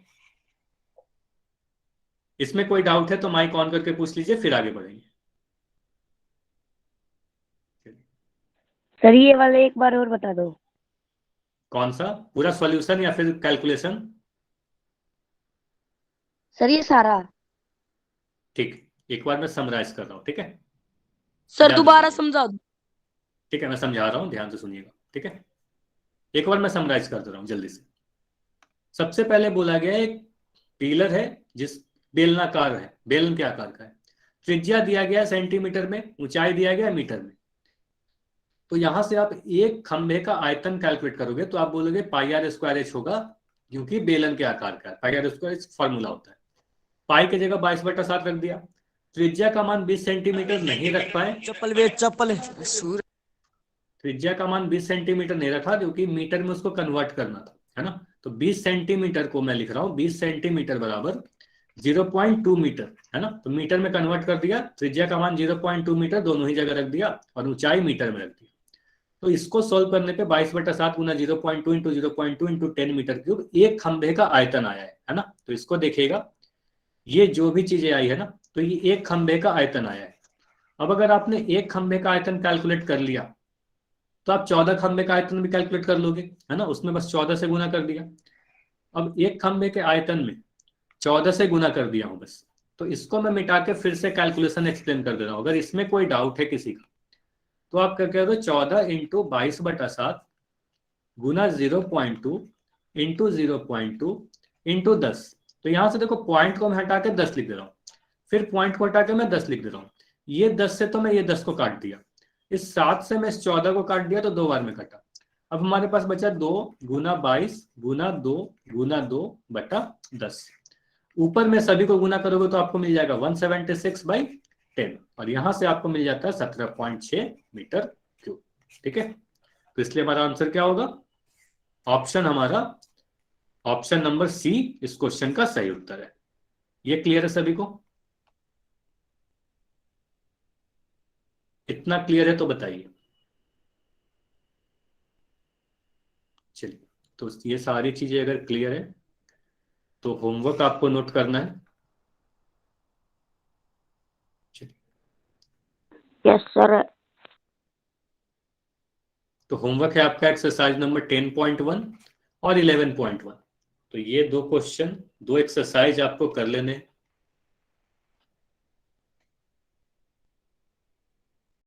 इसमें कोई डाउट है तो माइक ऑन करके पूछ लीजिए, फिर आगे बढ़ेंगे। सर ये वाले एक बार और बता दो। कौन सा? पूरा सॉल्यूशन या फिर कैलकुलेशन? सर ये सारा। ठीक, एक बार मैं समराइज कर रहा हूं, ठीक है। सर ध्यान से दोबारा सुनिए। समझा दो। ठीक है, मैं समझा रहा हूं, ध्यान से सुनिएगा, ठीक है। एक बार मैं समराइज कर दे रहा हूं जल्दी से। सबसे पहले बोला गया एक पिलर है जिस बेलनाकार है, बेलन के आकार का है, त्रिज्या दिया गया सेंटीमीटर में, ऊंचाई दिया गया मीटर में। तो यहां से आप एक खंभे का आयतन कैलकुलेट करोगे तो आप बोलोगे पाई आर स्क्वायर एच होगा, क्योंकि बेलन के आकार का है, पाई आर स्क्वायर फॉर्मूला होता है। पाई की जगह 22/7 रख दिया। त्रिज्या का मान 20 सेंटीमीटर नहीं रख पाए, चप्पल वे चप्पल त्रिज्या का मान 20 सेंटीमीटर नहीं रखा क्योंकि मीटर में उसको कन्वर्ट करना था, है ना। तो 20 सेंटीमीटर को मैं लिख रहा हूं, 20 सेंटीमीटर बराबर 0.2 मीटर, है ना। तो मीटर में कन्वर्ट कर दिया, त्रिज्या का मान 0.2 मीटर दोनों ही जगह रख दिया, और ऊंचाई मीटर में रख दिया। तो इसको सोल्व करने पे 22/7 गुना 0.2 इंटू 0.2 इंटू 10 मीटर क्यूब एक खंभे का आयतन आया है ना। तो इसको देखिएगा, ये जो भी चीजें आई है ना, तो ये एक खंभे का आयतन आया है। अब अगर आपने एक खंभे का आयतन कैलकुलेट कर लिया तो आप 14 खंभे का आयतन भी कैलकुलेट कर लोगे, है ना। उसमें बस 14 से गुना कर दिया। अब एक खंभे के आयतन में 14 से गुना कर दिया हूं बस। तो इसको मैं मिटा के फिर से कैलकुलेशन एक्सप्लेन कर दे रहा हूं। अगर इसमें कोई डाउट है किसी का तो आप क्या करोगे, 14 इंटू 22/7 गुना 0.2 इंटू 0.2 इंटू 10। तो यहां से देखो पॉइंट को मैं हटा के 10 लिख दे रहा हूं, फिर पॉइंट को हटा के मैं 10 लिख दे रहा हूं। ये 10 से तो मैं ये 10 को काट दिया, इस 7 से मैं इस 14 को काट दिया, तो 2 बार में कटा। अब हमारे पास बचा 2 गुना 22 गुना 2 गुना 2/10। ऊपर में सभी को गुना करोगे तो आपको मिल जाएगा 176/10, और यहां से आपको मिल जाता है 17.6 मीटर क्यूब, ठीक है। तो इसलिए हमारा आंसर क्या होगा? ऑप्शन हमारा, ऑप्शन नंबर सी इस क्वेश्चन का सही उत्तर है। ये क्लियर है सभी को? इतना क्लियर है तो बताइए। चलिए, तो ये सारी चीजें अगर क्लियर है तो होमवर्क आपको नोट करना है। Yes sir. तो होमवर्क है आपका एक्सरसाइज नंबर 10.1 और 11.1। तो ये दो क्वेश्चन, दो एक्सरसाइज आपको कर लेने